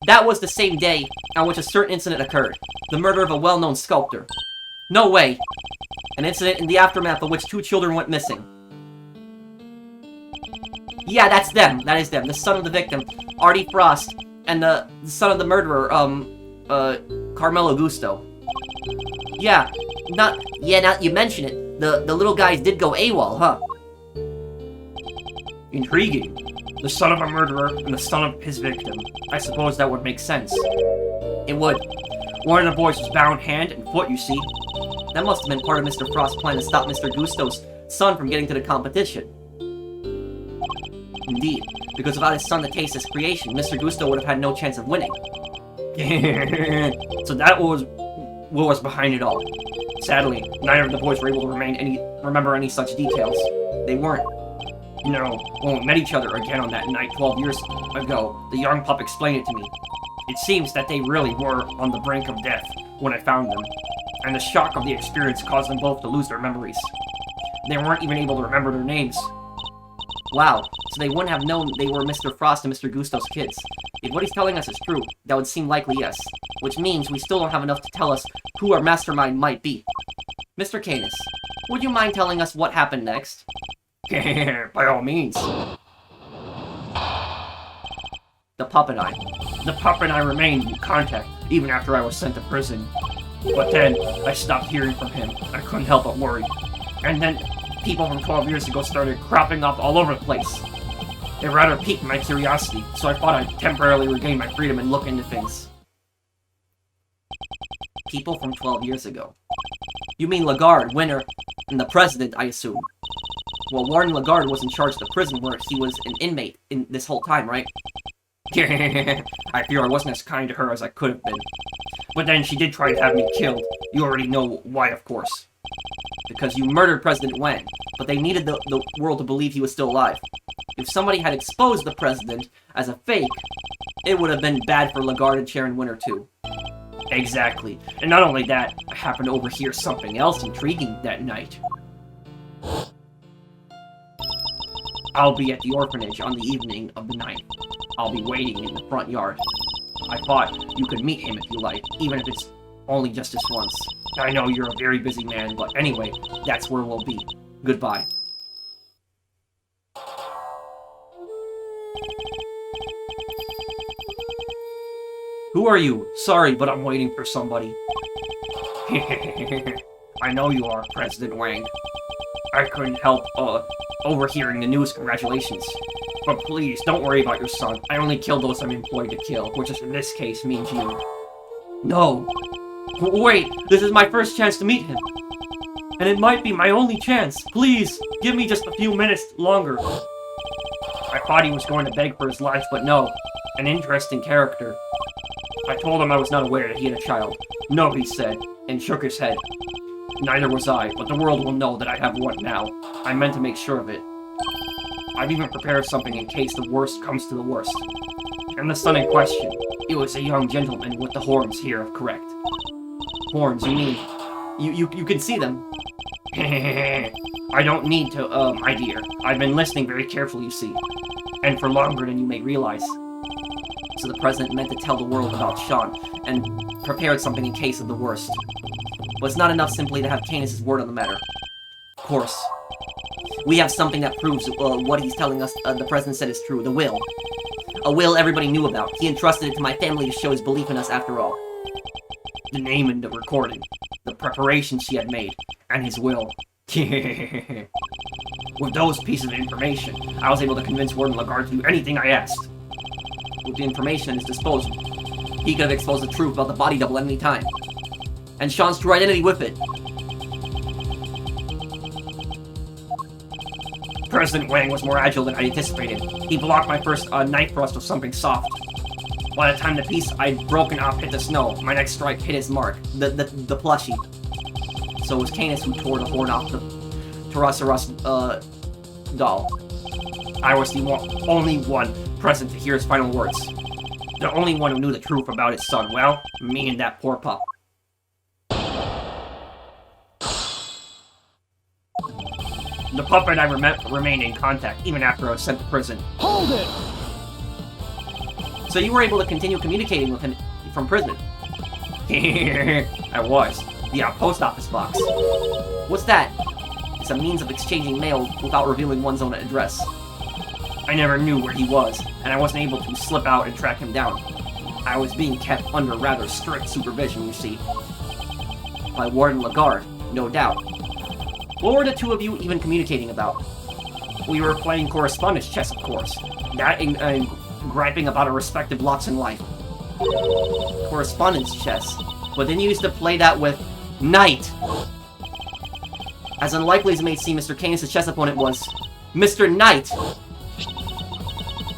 That was the same day on which a certain incident occurred. The murder of a well-known sculptor. No way! An incident in the aftermath of which 2 children went missing. Yeah, that's them. That is them. The son of the victim, Artie Frost, and the son of the murderer, Carmelo Gusto. Yeah, now you mention it, the little guys did go AWOL, huh? Intriguing. The son of a murderer and the son of his victim. I suppose that would make sense. It would. One of the boys was bound hand and foot, you see. That must have been part of Mr. Frost's plan to stop Mr. Gusto's son from getting to the competition. Indeed, because without his son to taste his creation, Mr. Gusto would have had no chance of winning. So that was what was behind it all. Sadly, neither of the boys were able to remember any such details. They weren't. No, when we met each other again on that night 12 years ago, the young pup explained it to me. It seems that they really were on the brink of death when I found them, and the shock of the experience caused them both to lose their memories. They weren't even able to remember their names. Wow, so they wouldn't have known they were Mr. Frost and Mr. Gusto's kids. If what he's telling us is true, that would seem likely yes. Which means we still don't have enough to tell us who our mastermind might be. Mr. Kanis, would you mind telling us what happened next? By all means. The pup and I. The pup and I remained in contact, even after I was sent to prison. But then, I stopped hearing from him. I couldn't help but worry. And then, people from 12 years ago started cropping up all over the place. It rather piqued my curiosity, so I thought I'd temporarily regain my freedom and look into things. People from 12 years ago. You mean Lagarde, Winter, and the President, I assume. Well, Warden Lagarde was in charge of the prison where he was an inmate in this whole time, right? I fear I wasn't as kind to her as I could have been. But then she did try to have me killed. You already know why, of course. Because you murdered President Wang, but they needed the world to believe he was still alive. If somebody had exposed the president as a fake, it would have been bad for Lagarde and Sharon Winter too. Exactly. And not only that, I happened to overhear something else intriguing that night. I'll be at the orphanage on the evening of the 9th. I'll be waiting in the front yard. I thought you could meet him if you like, even if it's only just this once. I know you're a very busy man, but anyway, that's where we'll be. Goodbye. Who are you? Sorry, but I'm waiting for somebody. I know you are, President Wang. I couldn't help, overhearing the news. Congratulations. But please, don't worry about your son. I only kill those I'm employed to kill, which in this case means you. No. Wait, this is my first chance to meet him. And it might be my only chance. Please, give me just a few minutes longer. I thought he was going to beg for his life, but no. An interesting character. I told him I was not aware that he had a child. No, he said, and shook his head. Neither was I, but the world will know that I have one now. I meant to make sure of it. I've even prepared something in case the worst comes to the worst. And the son in question, it was a young gentleman with the horns here, correct. Horns, you mean? You can see them? I don't need to, my dear. I've been listening very carefully, you see. And for longer than you may realize. So the president meant to tell the world about Sean, and prepared something in case of the worst. But it's not enough simply to have Kanis' word on the matter. Of course. We have something that proves what he's telling us the president said is true, the will. A will everybody knew about. He entrusted it to my family to show his belief in us after all. The name in the recording, the preparations she had made, and his will. With those pieces of information, I was able to convince Warden Lagarde to do anything I asked. With the information at his disposal, he could have exposed the truth about the body double at any time. And Sean's true identity with it. President Wang was more agile than I anticipated. He blocked my first knife thrust with something soft. By the time the piece I'd broken off hit the snow, my next strike hit his mark, The plushie. So it was Kanis who tore the horn off the Tyrannosaurus doll. I was the only one present to hear his final words. The only one who knew the truth about his son. Well, me and that poor pup. The pup and I remained in contact even after I was sent to prison. Hold it! So you were able to continue communicating with him from prison? I was. Yeah, post office box. What's that? It's a means of exchanging mail without revealing one's own address. I never knew where he was, and I wasn't able to slip out and track him down. I was being kept under rather strict supervision, you see. By Warden Lagarde, no doubt. What were the two of you even communicating about? We were playing correspondence chess, of course. That and griping about our respective lots in life. Correspondence chess? But then you used to play that with Knight! As unlikely as it may seem, Mr. Kanis' chess opponent was Mr. Knight!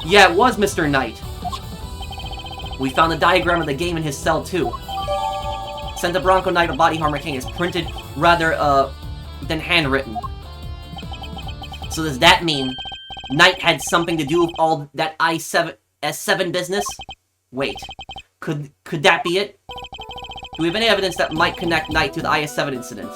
Yeah, it was Mr. Knight! We found a diagram of the game in his cell, too. Sent a Bronco Knight of Body Armor Kanis, printed rather, than handwritten. So does that mean Knight had something to do with all that S7 business? Wait, could that be it? Do we have any evidence that might connect Knight to the IS-7 incident?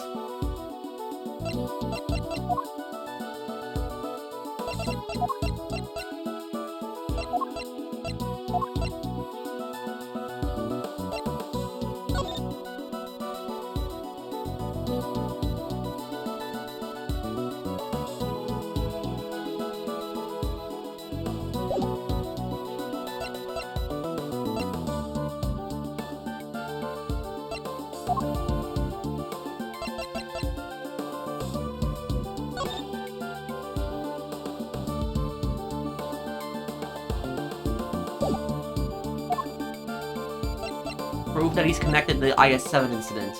Proof that he's connected to the IS-7 incident.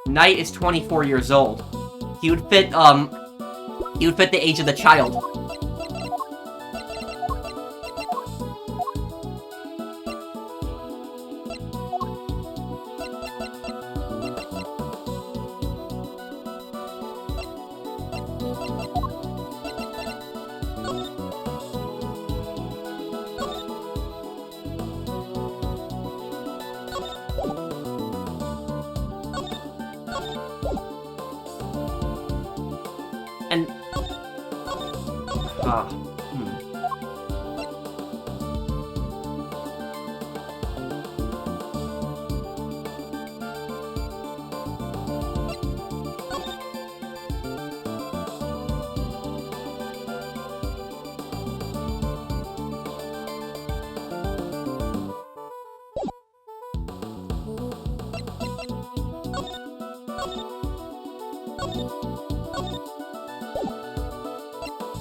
Knight is 24 years old. He would fit the age of the child. And...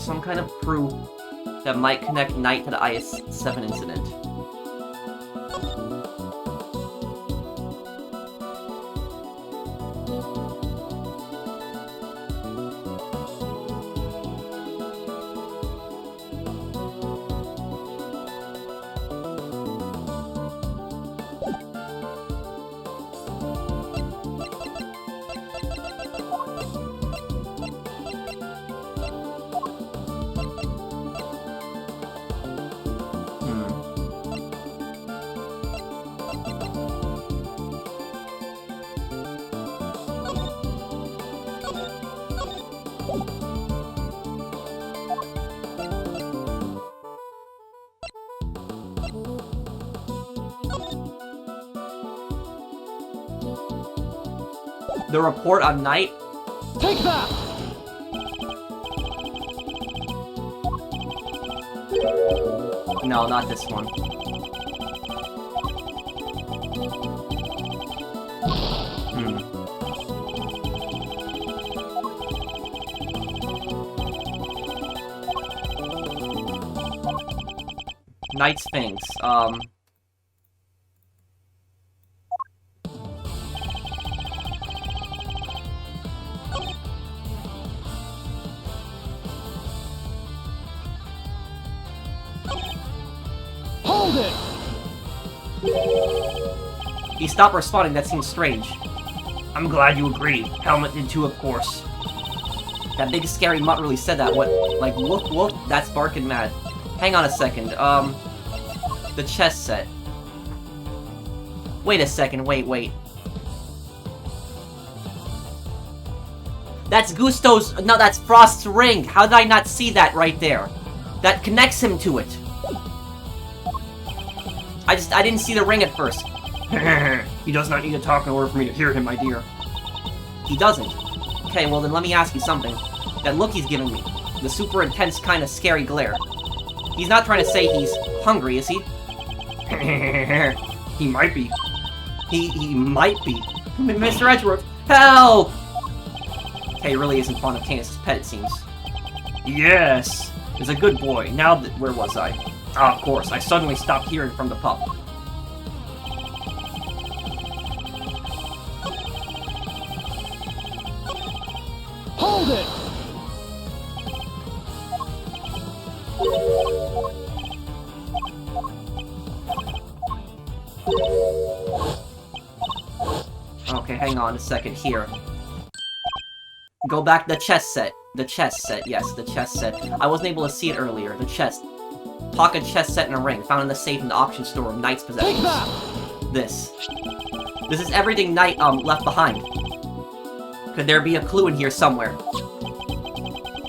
some kind of proof that might connect Knight to the IS-7 incident. The report on Knight? Take that! No, not this one. Night Sphinx, Hold it! he stopped responding. That seems strange. I'm glad you agree. Helmet did too, of course. That big scary mutt really said that. What? Like, whoop whoop? That's barking mad. Hang on a second, the chess set. Wait a second, wait. That's Gusto's, no, that's Frost's ring! How did I not see that right there? That connects him to it. I didn't see the ring at first. He does not need to talk in order for me to hear him, my dear. He doesn't. Okay, well then let me ask you something. That look he's giving me, the super intense kind of scary glare. He's not trying to say he's hungry, is he? He might be. He might be. Mr. Edgeworth, help! Okay, he really isn't fond of Kanis' pet, it seems. Yes. He's a good boy. Now, where was I? Ah, of course. I suddenly stopped hearing from the pup. Hold it! Okay, hang on a second here. Go back to the chess set. The chess set, yes, the chess set. I wasn't able to see it earlier. The chest. Pocket chess set in a ring, found in the safe in the auction store of Knight's possessions. Take that! This. This is everything Knight, left behind. Could there be a clue in here somewhere?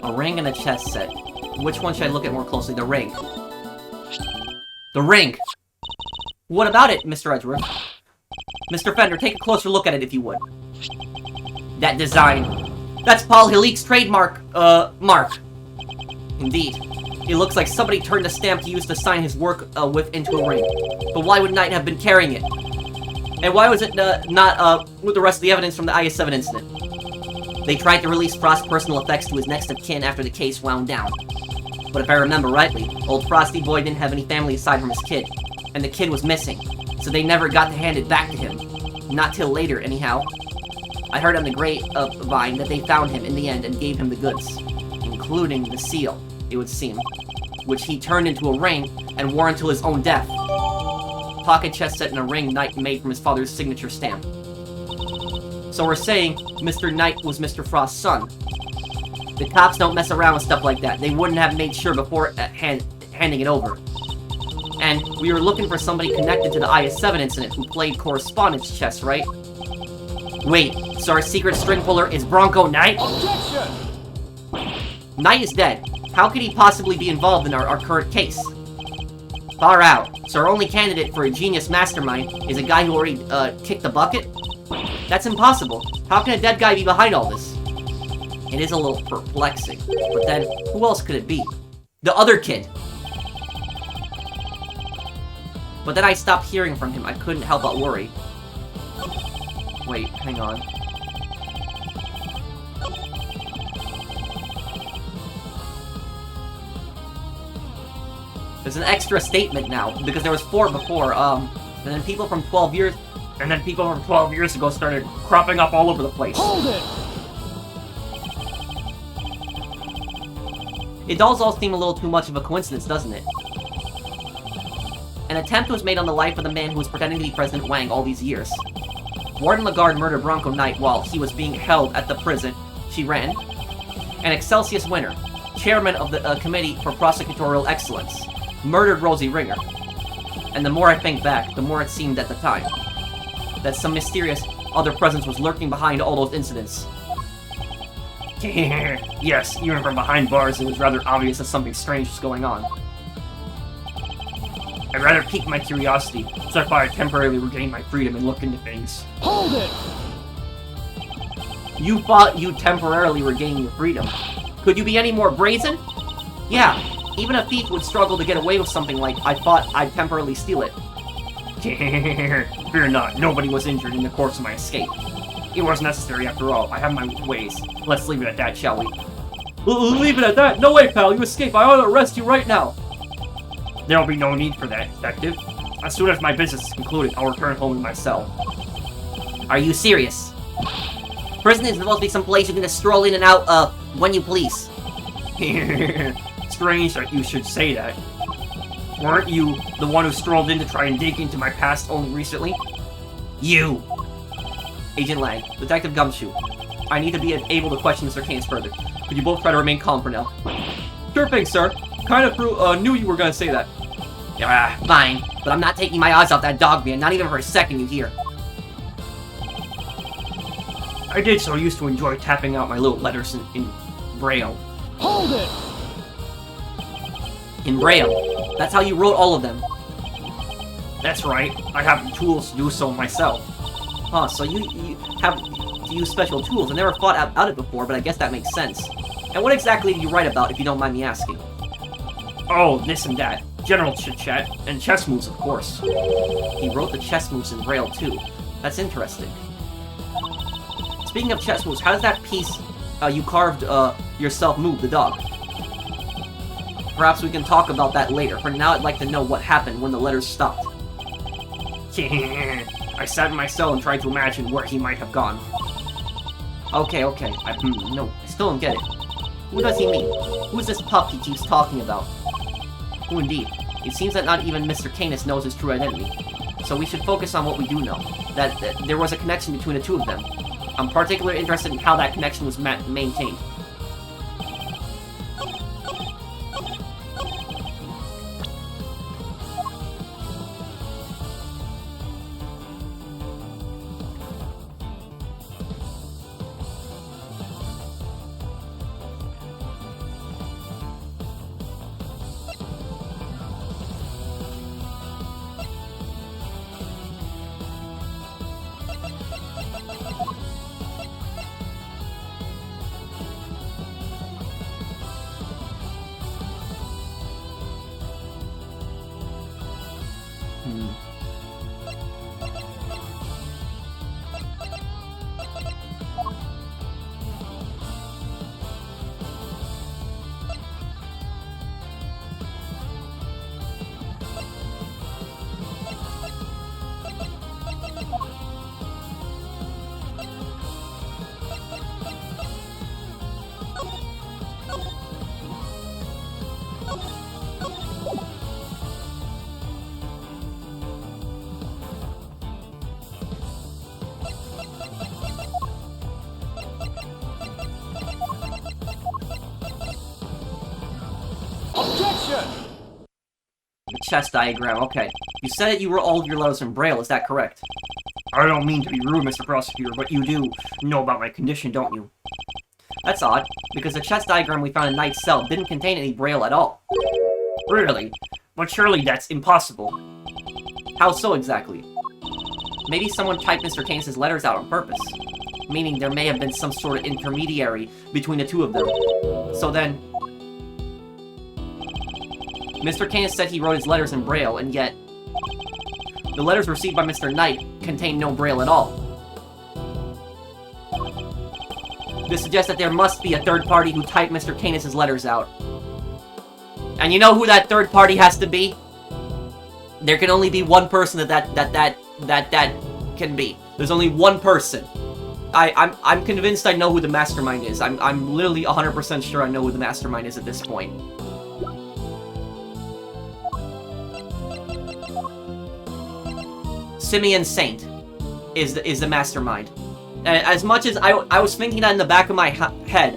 A ring and a chess set. Which one should I look at more closely? The ring. The ring! What about it, Mr. Edgeworth? Mr. Fender, take a closer look at it if you would. That design. That's Paul Hillique's trademark, mark. Indeed. It looks like somebody turned a stamp he used to sign his work, with into a ring. But why would Knight have been carrying it? And why was it, not, with the rest of the evidence from the IS-7 incident? They tried to release Frost's personal effects to his next of kin after the case wound down. But if I remember rightly, old Frosty Boy didn't have any family aside from his kid. And the kid was missing, so they never got to hand it back to him. Not till later, anyhow. I heard on the grapevine that they found him in the end and gave him the goods. Including the seal, it would seem. Which he turned into a ring and wore until his own death. Pocket chess set in a ring Knight made from his father's signature stamp. So we're saying Mr. Knight was Mr. Frost's son. The cops don't mess around with stuff like that. They wouldn't have made sure before handing it over. And we were looking for somebody connected to the IS-7 incident who played correspondence chess, right? Wait, so our secret string puller is Bronco Knight? Objection! Knight is dead. How could he possibly be involved in our current case? Far out. So our only candidate for a genius mastermind is a guy who already, kicked the bucket? That's impossible. How can a dead guy be behind all this? It is a little perplexing. But then, who else could it be? The other kid! But then I stopped hearing from him. I couldn't help but worry. Wait, hang on. There's an extra statement now, because there was 4 before, and then people from 12 years... And then people from 12 years ago started cropping up all over the place. Hold it! It does all seem a little too much of a coincidence, doesn't it? An attempt was made on the life of the man who was pretending to be President Wang all these years. Warden Lagarde murdered Bronco Knight while he was being held at the prison she ran. And Excelsius Winner, chairman of the Committee for Prosecutorial Excellence, murdered Rosie Ringer. And the more I think back, the more it seemed at the time that some mysterious other presence was lurking behind all those incidents. Yes, even from behind bars, it was rather obvious that something strange was going on. I'd rather pique my curiosity, so I thought I'd temporarily regain my freedom and look into things. Hold it! You thought you'd temporarily regain your freedom. Could you be any more brazen? Yeah, even a thief would struggle to get away with something like, I thought I'd temporarily steal it. Fear not, nobody was injured in the course of my escape. It was necessary after all, I have my ways. Let's leave it at that, shall we? Leave it at that? No way, pal, you escape. I ought to arrest you right now. There'll be no need for that, detective. As soon as my business is concluded, I'll return home to my cell. Are you serious? Prison is supposed to be some place you can just stroll in and out, when you please. Strange that you should say that. Weren't you the one who strolled in to try and dig into my past only recently? You! Agent Lang, Detective Gumshoe. I need to be able to question Mr. Kanis further. Could you both try to remain calm for now? Sure thing, sir. Kind of knew you were gonna say that. Fine. But I'm not taking my eyes off that dog man, not even for a second, you hear? I did so used to enjoy tapping out my little letters in Braille. Hold it! In Braille. That's how you wrote all of them. That's right. I have the tools to do so myself. Huh, so you have to use special tools. I never thought out it before, but I guess that makes sense. And what exactly do you write about, if you don't mind me asking? Oh, this and that. General chit-chat. And chess moves, of course. He wrote the chess moves in Braille, too. That's interesting. Speaking of chess moves, how does that piece you carved yourself move, the dog? Perhaps we can talk about that later. For now, I'd like to know what happened when the letters stopped. I sat in my cell and tried to imagine where he might have gone. Okay. No, I still don't get it. Who does he mean? Who's this pup he keeps talking about? Who indeed? It seems that not even Mr. Kanis knows his true identity. So we should focus on what we do know. That there was a connection between the two of them. I'm particularly interested in how that connection was maintained. Objection! The chess diagram, okay. You said that you wrote all of your letters in Braille, is that correct? I don't mean to be rude, Mr. Prosecutor, but you do know about my condition, don't you? That's odd, because the chess diagram we found in Knight's cell didn't contain any Braille at all. Really? But surely that's impossible. How so exactly? Maybe someone typed Mr. Kanis' letters out on purpose. Meaning there may have been some sort of intermediary between the two of them. So then... Mr. Kanis said he wrote his letters in Braille, and yet... the letters received by Mr. Knight contain no Braille at all. This suggests that there must be a third party who typed Mr. Kanis' letters out. And you know who that third party has to be? There can only be one person that can be. There's only one person. I'm convinced I know who the Mastermind is. I'm literally 100% sure I know who the Mastermind is at this point. Simeon Saint is the Mastermind. And as much as I was thinking that in the back of my head,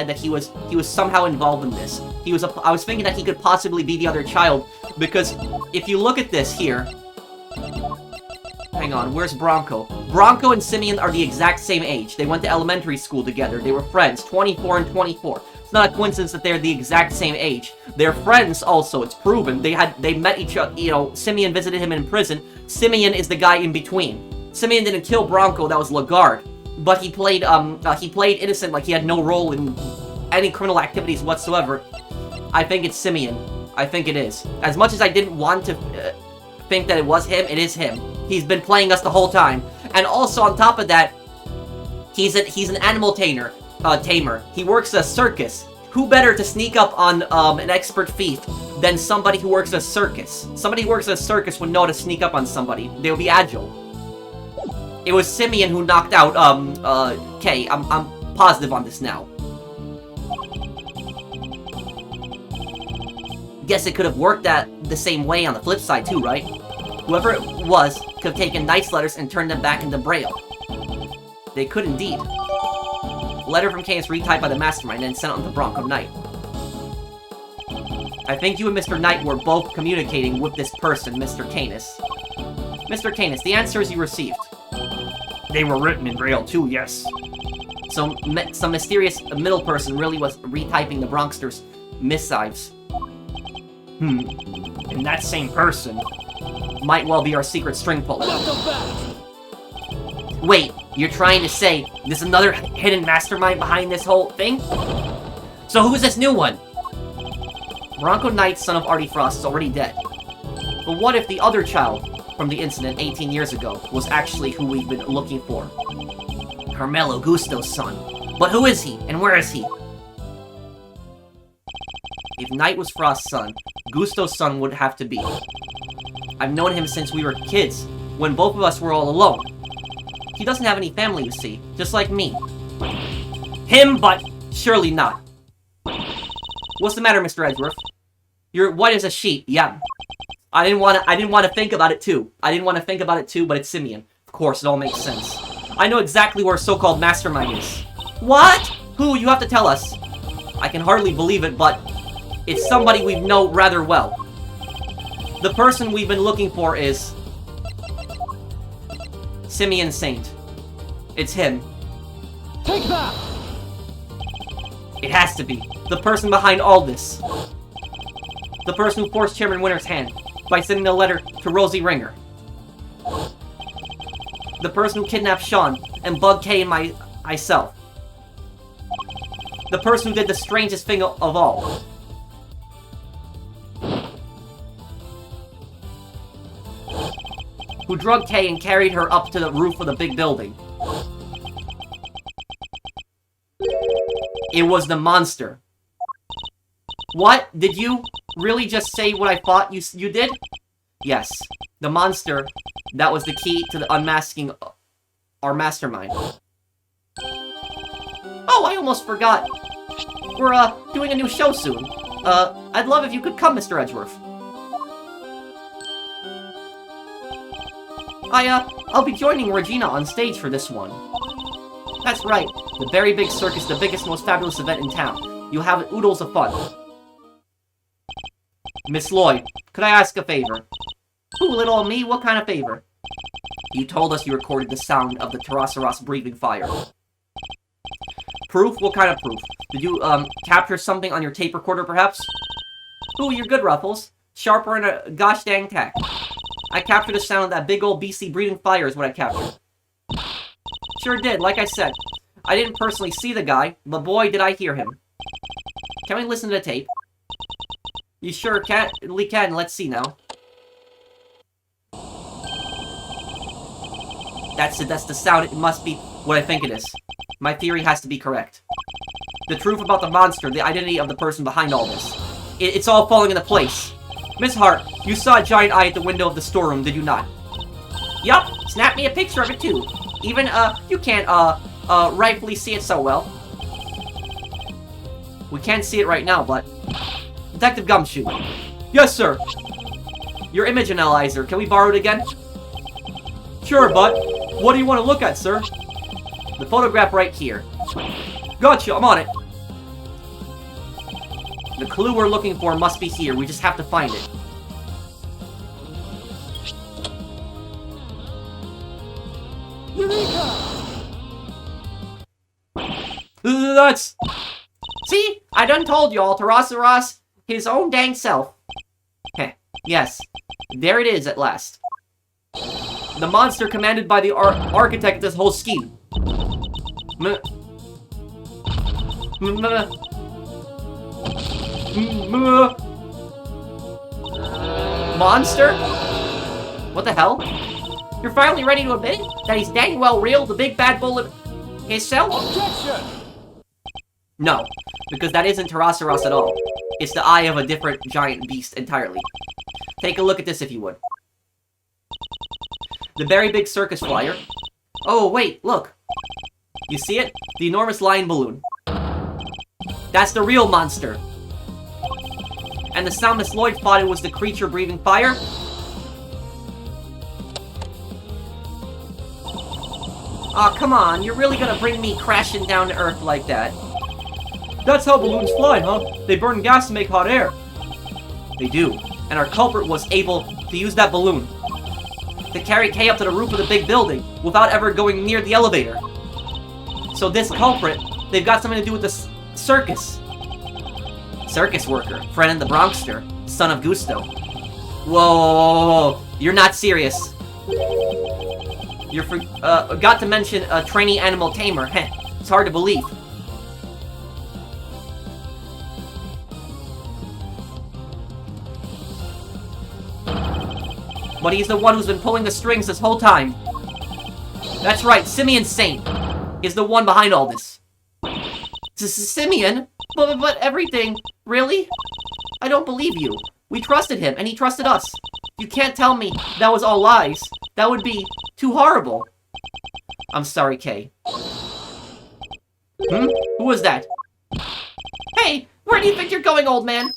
that he was somehow involved in this. I was thinking that he could possibly be the other child, because if you look at this here, Hang on, where's Bronco? Bronco and Simeon are the exact same age. They went to elementary school together. They were friends, 24 and 24. It's not a coincidence that they're the exact same age. They're friends also, it's proven. They met each other, you know, Simeon visited him in prison. Simeon is the guy in between. Simeon didn't kill Bronco, that was Lagarde. But he played innocent, like he had no role in any criminal activities whatsoever. I think it's Simeon. I think it is. As much as I didn't want to think that it was him, it is him. He's been playing us the whole time. And also, on top of that, he's an animal tamer. He works at a circus. Who better to sneak up on an expert thief than somebody who works at a circus? Somebody who works at a circus would know how to sneak up on somebody. They would be agile. It was Simeon who knocked out, Kay. I'm positive on this now. Guess it could have worked the same way on the flip side too, right? Whoever it was could have taken Knight's letters and turned them back into Braille. They could indeed. Letter from Kanis retyped by the Mastermind and sent on to Bronco Knight. I think you and Mr. Knight were both communicating with this person, Mr. Kanis. Mr. Kanis, the answers you received. They were written in Braille too, yes. So, some mysterious middle person really was retyping the Bronxter's missives. And that same person might well be our secret string puller. Wait, you're trying to say there's another hidden mastermind behind this whole thing? So who's this new one? Bronco Knight, son of Artie Frost, is already dead. But what if the other child from the incident 18 years ago was actually who we've been looking for? Carmelo Gusto's son. But who is he, and where is he? If Knight was Frost's son, Gusto's son would have to be. I've known him since we were kids, when both of us were all alone. He doesn't have any family, you see, just like me. Him, but surely not. What's the matter, Mr. Edgeworth? You're white as a sheet, yeah. I didn't want to think about it too. But it's Simeon. Of course, it all makes sense. I know exactly where so-called Mastermind is. What? Who? You have to tell us. I can hardly believe it, but it's somebody we know rather well. The person we've been looking for is Simeon Saint. It's him. Take that! It has to be. The person behind all this. The person who forced Chairman Winter's hand by sending a letter to Rosie Ringer. The person who kidnapped Sean and bugged Kay and myself. The person who did the strangest thing of all. Who drugged Kay and carried her up to the roof of the big building. It was the monster. What? Did you really just say what I thought you did? Yes. The monster that was the key to the unmasking our mastermind. Oh, I almost forgot. We're, doing a new show soon. I'd love if you could come, Mr. Edgeworth. I'll be joining Regina on stage for this one. That's right. The very big circus, the biggest, most fabulous event in town. You'll have oodles of fun. Miss Lloyd, could I ask a favor? Ooh, little me, what kind of favor? You told us you recorded the sound of the Pterosaurus breathing fire. Proof? What kind of proof? Did you, capture something on your tape recorder, perhaps? Ooh, you're good, Ruffles. Sharper than a gosh dang tack. I captured the sound of that big old beastie breathing fire is what I captured. Sure did, like I said. I didn't personally see the guy, but boy, did I hear him. Can we listen to the tape? You sure can? We can. Let's see now. That's it. That's the sound. It must be what I think it is. My theory has to be correct. The truth about the monster, the identity of the person behind all this. It's all falling into place. Miss Hart, you saw a giant eye at the window of the storeroom, did you not? Yup. Snap me a picture of it too. Even, you can't, rightfully see it so well. We can't see it right now, but... Detective Gumshoe. Yes, sir. Your image analyzer, can we borrow it again? Sure, but what do you want to look at, sir? The photograph right here. Gotcha, I'm on it. The clue we're looking for must be here, we just have to find it. that's... See? I done told y'all, Tarasaras, his own dang self. Heh, yes. There it is at last. The monster commanded by the architect of this whole scheme. Monster? What the hell? You're finally ready to admit that he's dang well real, the big bad bull himself? Objection! No, because that isn't Tarasaras at all. It's the eye of a different giant beast entirely. Take a look at this if you would. The very big circus flyer. Oh, wait, look. You see it? The enormous lion balloon. That's the real monster. And the sound Miss Lloyd thought it was the creature breathing fire? Aw, oh, come on. You're really gonna bring me crashing down to Earth like that. That's how balloons fly, huh? They burn gas to make hot air. They do. And our culprit was able to use that balloon to carry Kay up to the roof of the big building without ever going near the elevator. So this culprit, they've got something to do with the circus. Circus worker, friend of the Bronxster, son of Gusto. Whoa, you're not serious. You got to mention a trainee animal tamer. Heh, it's hard to believe. But he's the one who's been pulling the strings this whole time. That's right, Simeon Saint is the one behind all this. Simeon? But everything... Really? I don't believe you. We trusted him, and he trusted us. You can't tell me that was all lies. That would be too horrible. I'm sorry, Kay. Who was that? Hey, where do you think you're going, old man?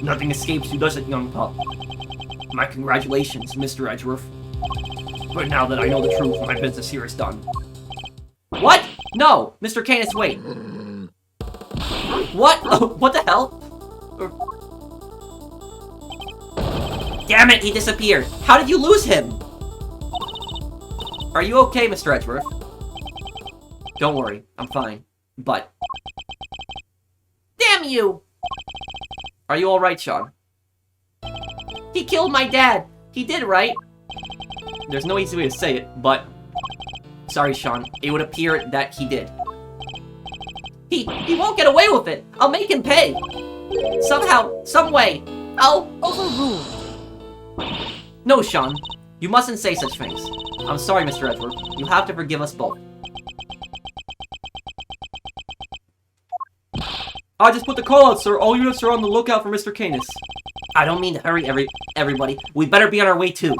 Nothing escapes you, does it, young pup? My congratulations, Mr. Edgeworth. But now that I know the truth, my business here is done. What? No! Mr. Kanis, wait. What? What the hell? Damn it, he disappeared. How did you lose him? Are you okay, Mr. Edgeworth? Don't worry, I'm fine. But... Damn you! Are you alright, Sean? He killed my dad! He did, right? There's no easy way to say it, but... Sorry, Sean. It would appear that he did. He won't get away with it! I'll make him pay! Somehow, some way, I'll... Overruled. No, Sean. You mustn't say such things. I'm sorry, Mr. Edgeworth. You have to forgive us both. I just put the call out, sir. All units are on the lookout for Mr. Kanis. I don't mean to hurry everybody. We better be on our way too.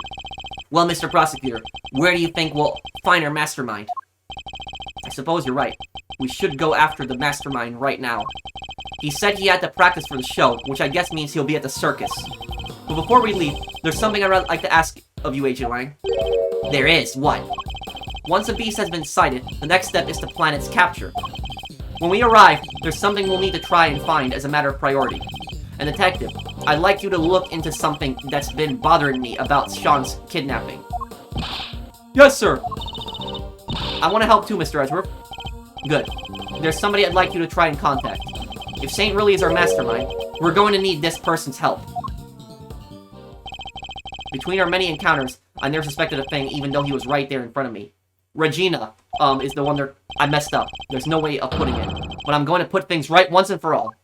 Well, Mr. Prosecutor, where do you think we'll find our mastermind? I suppose you're right. We should go after the mastermind right now. He said he had to practice for the show, which I guess means he'll be at the circus. But before we leave, there's something I'd like to ask of you, Agent Wang. There is? What? Once a beast has been sighted, the next step is to plan its capture. When we arrive, there's something we'll need to try and find as a matter of priority. And Detective, I'd like you to look into something that's been bothering me about Sean's kidnapping. Yes, sir. I want to help too, Mr. Edgeworth. Good. There's somebody I'd like you to try and contact. If Saint really is our mastermind, we're going to need this person's help. Between our many encounters, I never suspected a thing even though he was right there in front of me. Regina, is the one I messed up. There's no way of putting it. But I'm going to put things right once and for all.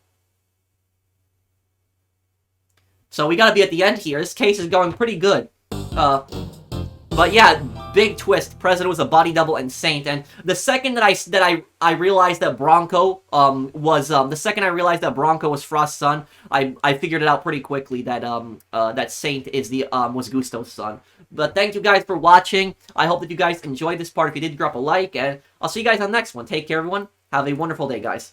So we gotta be at the end here. This case is going pretty good. But yeah, big twist. President was a body double and Saint. And the second that I realized that Bronco was Frost's son, I figured it out pretty quickly that that Saint is was Gusto's son. But thank you guys for watching. I hope that you guys enjoyed this part. If you did, drop a like, and I'll see you guys on the next one. Take care, everyone. Have a wonderful day, guys.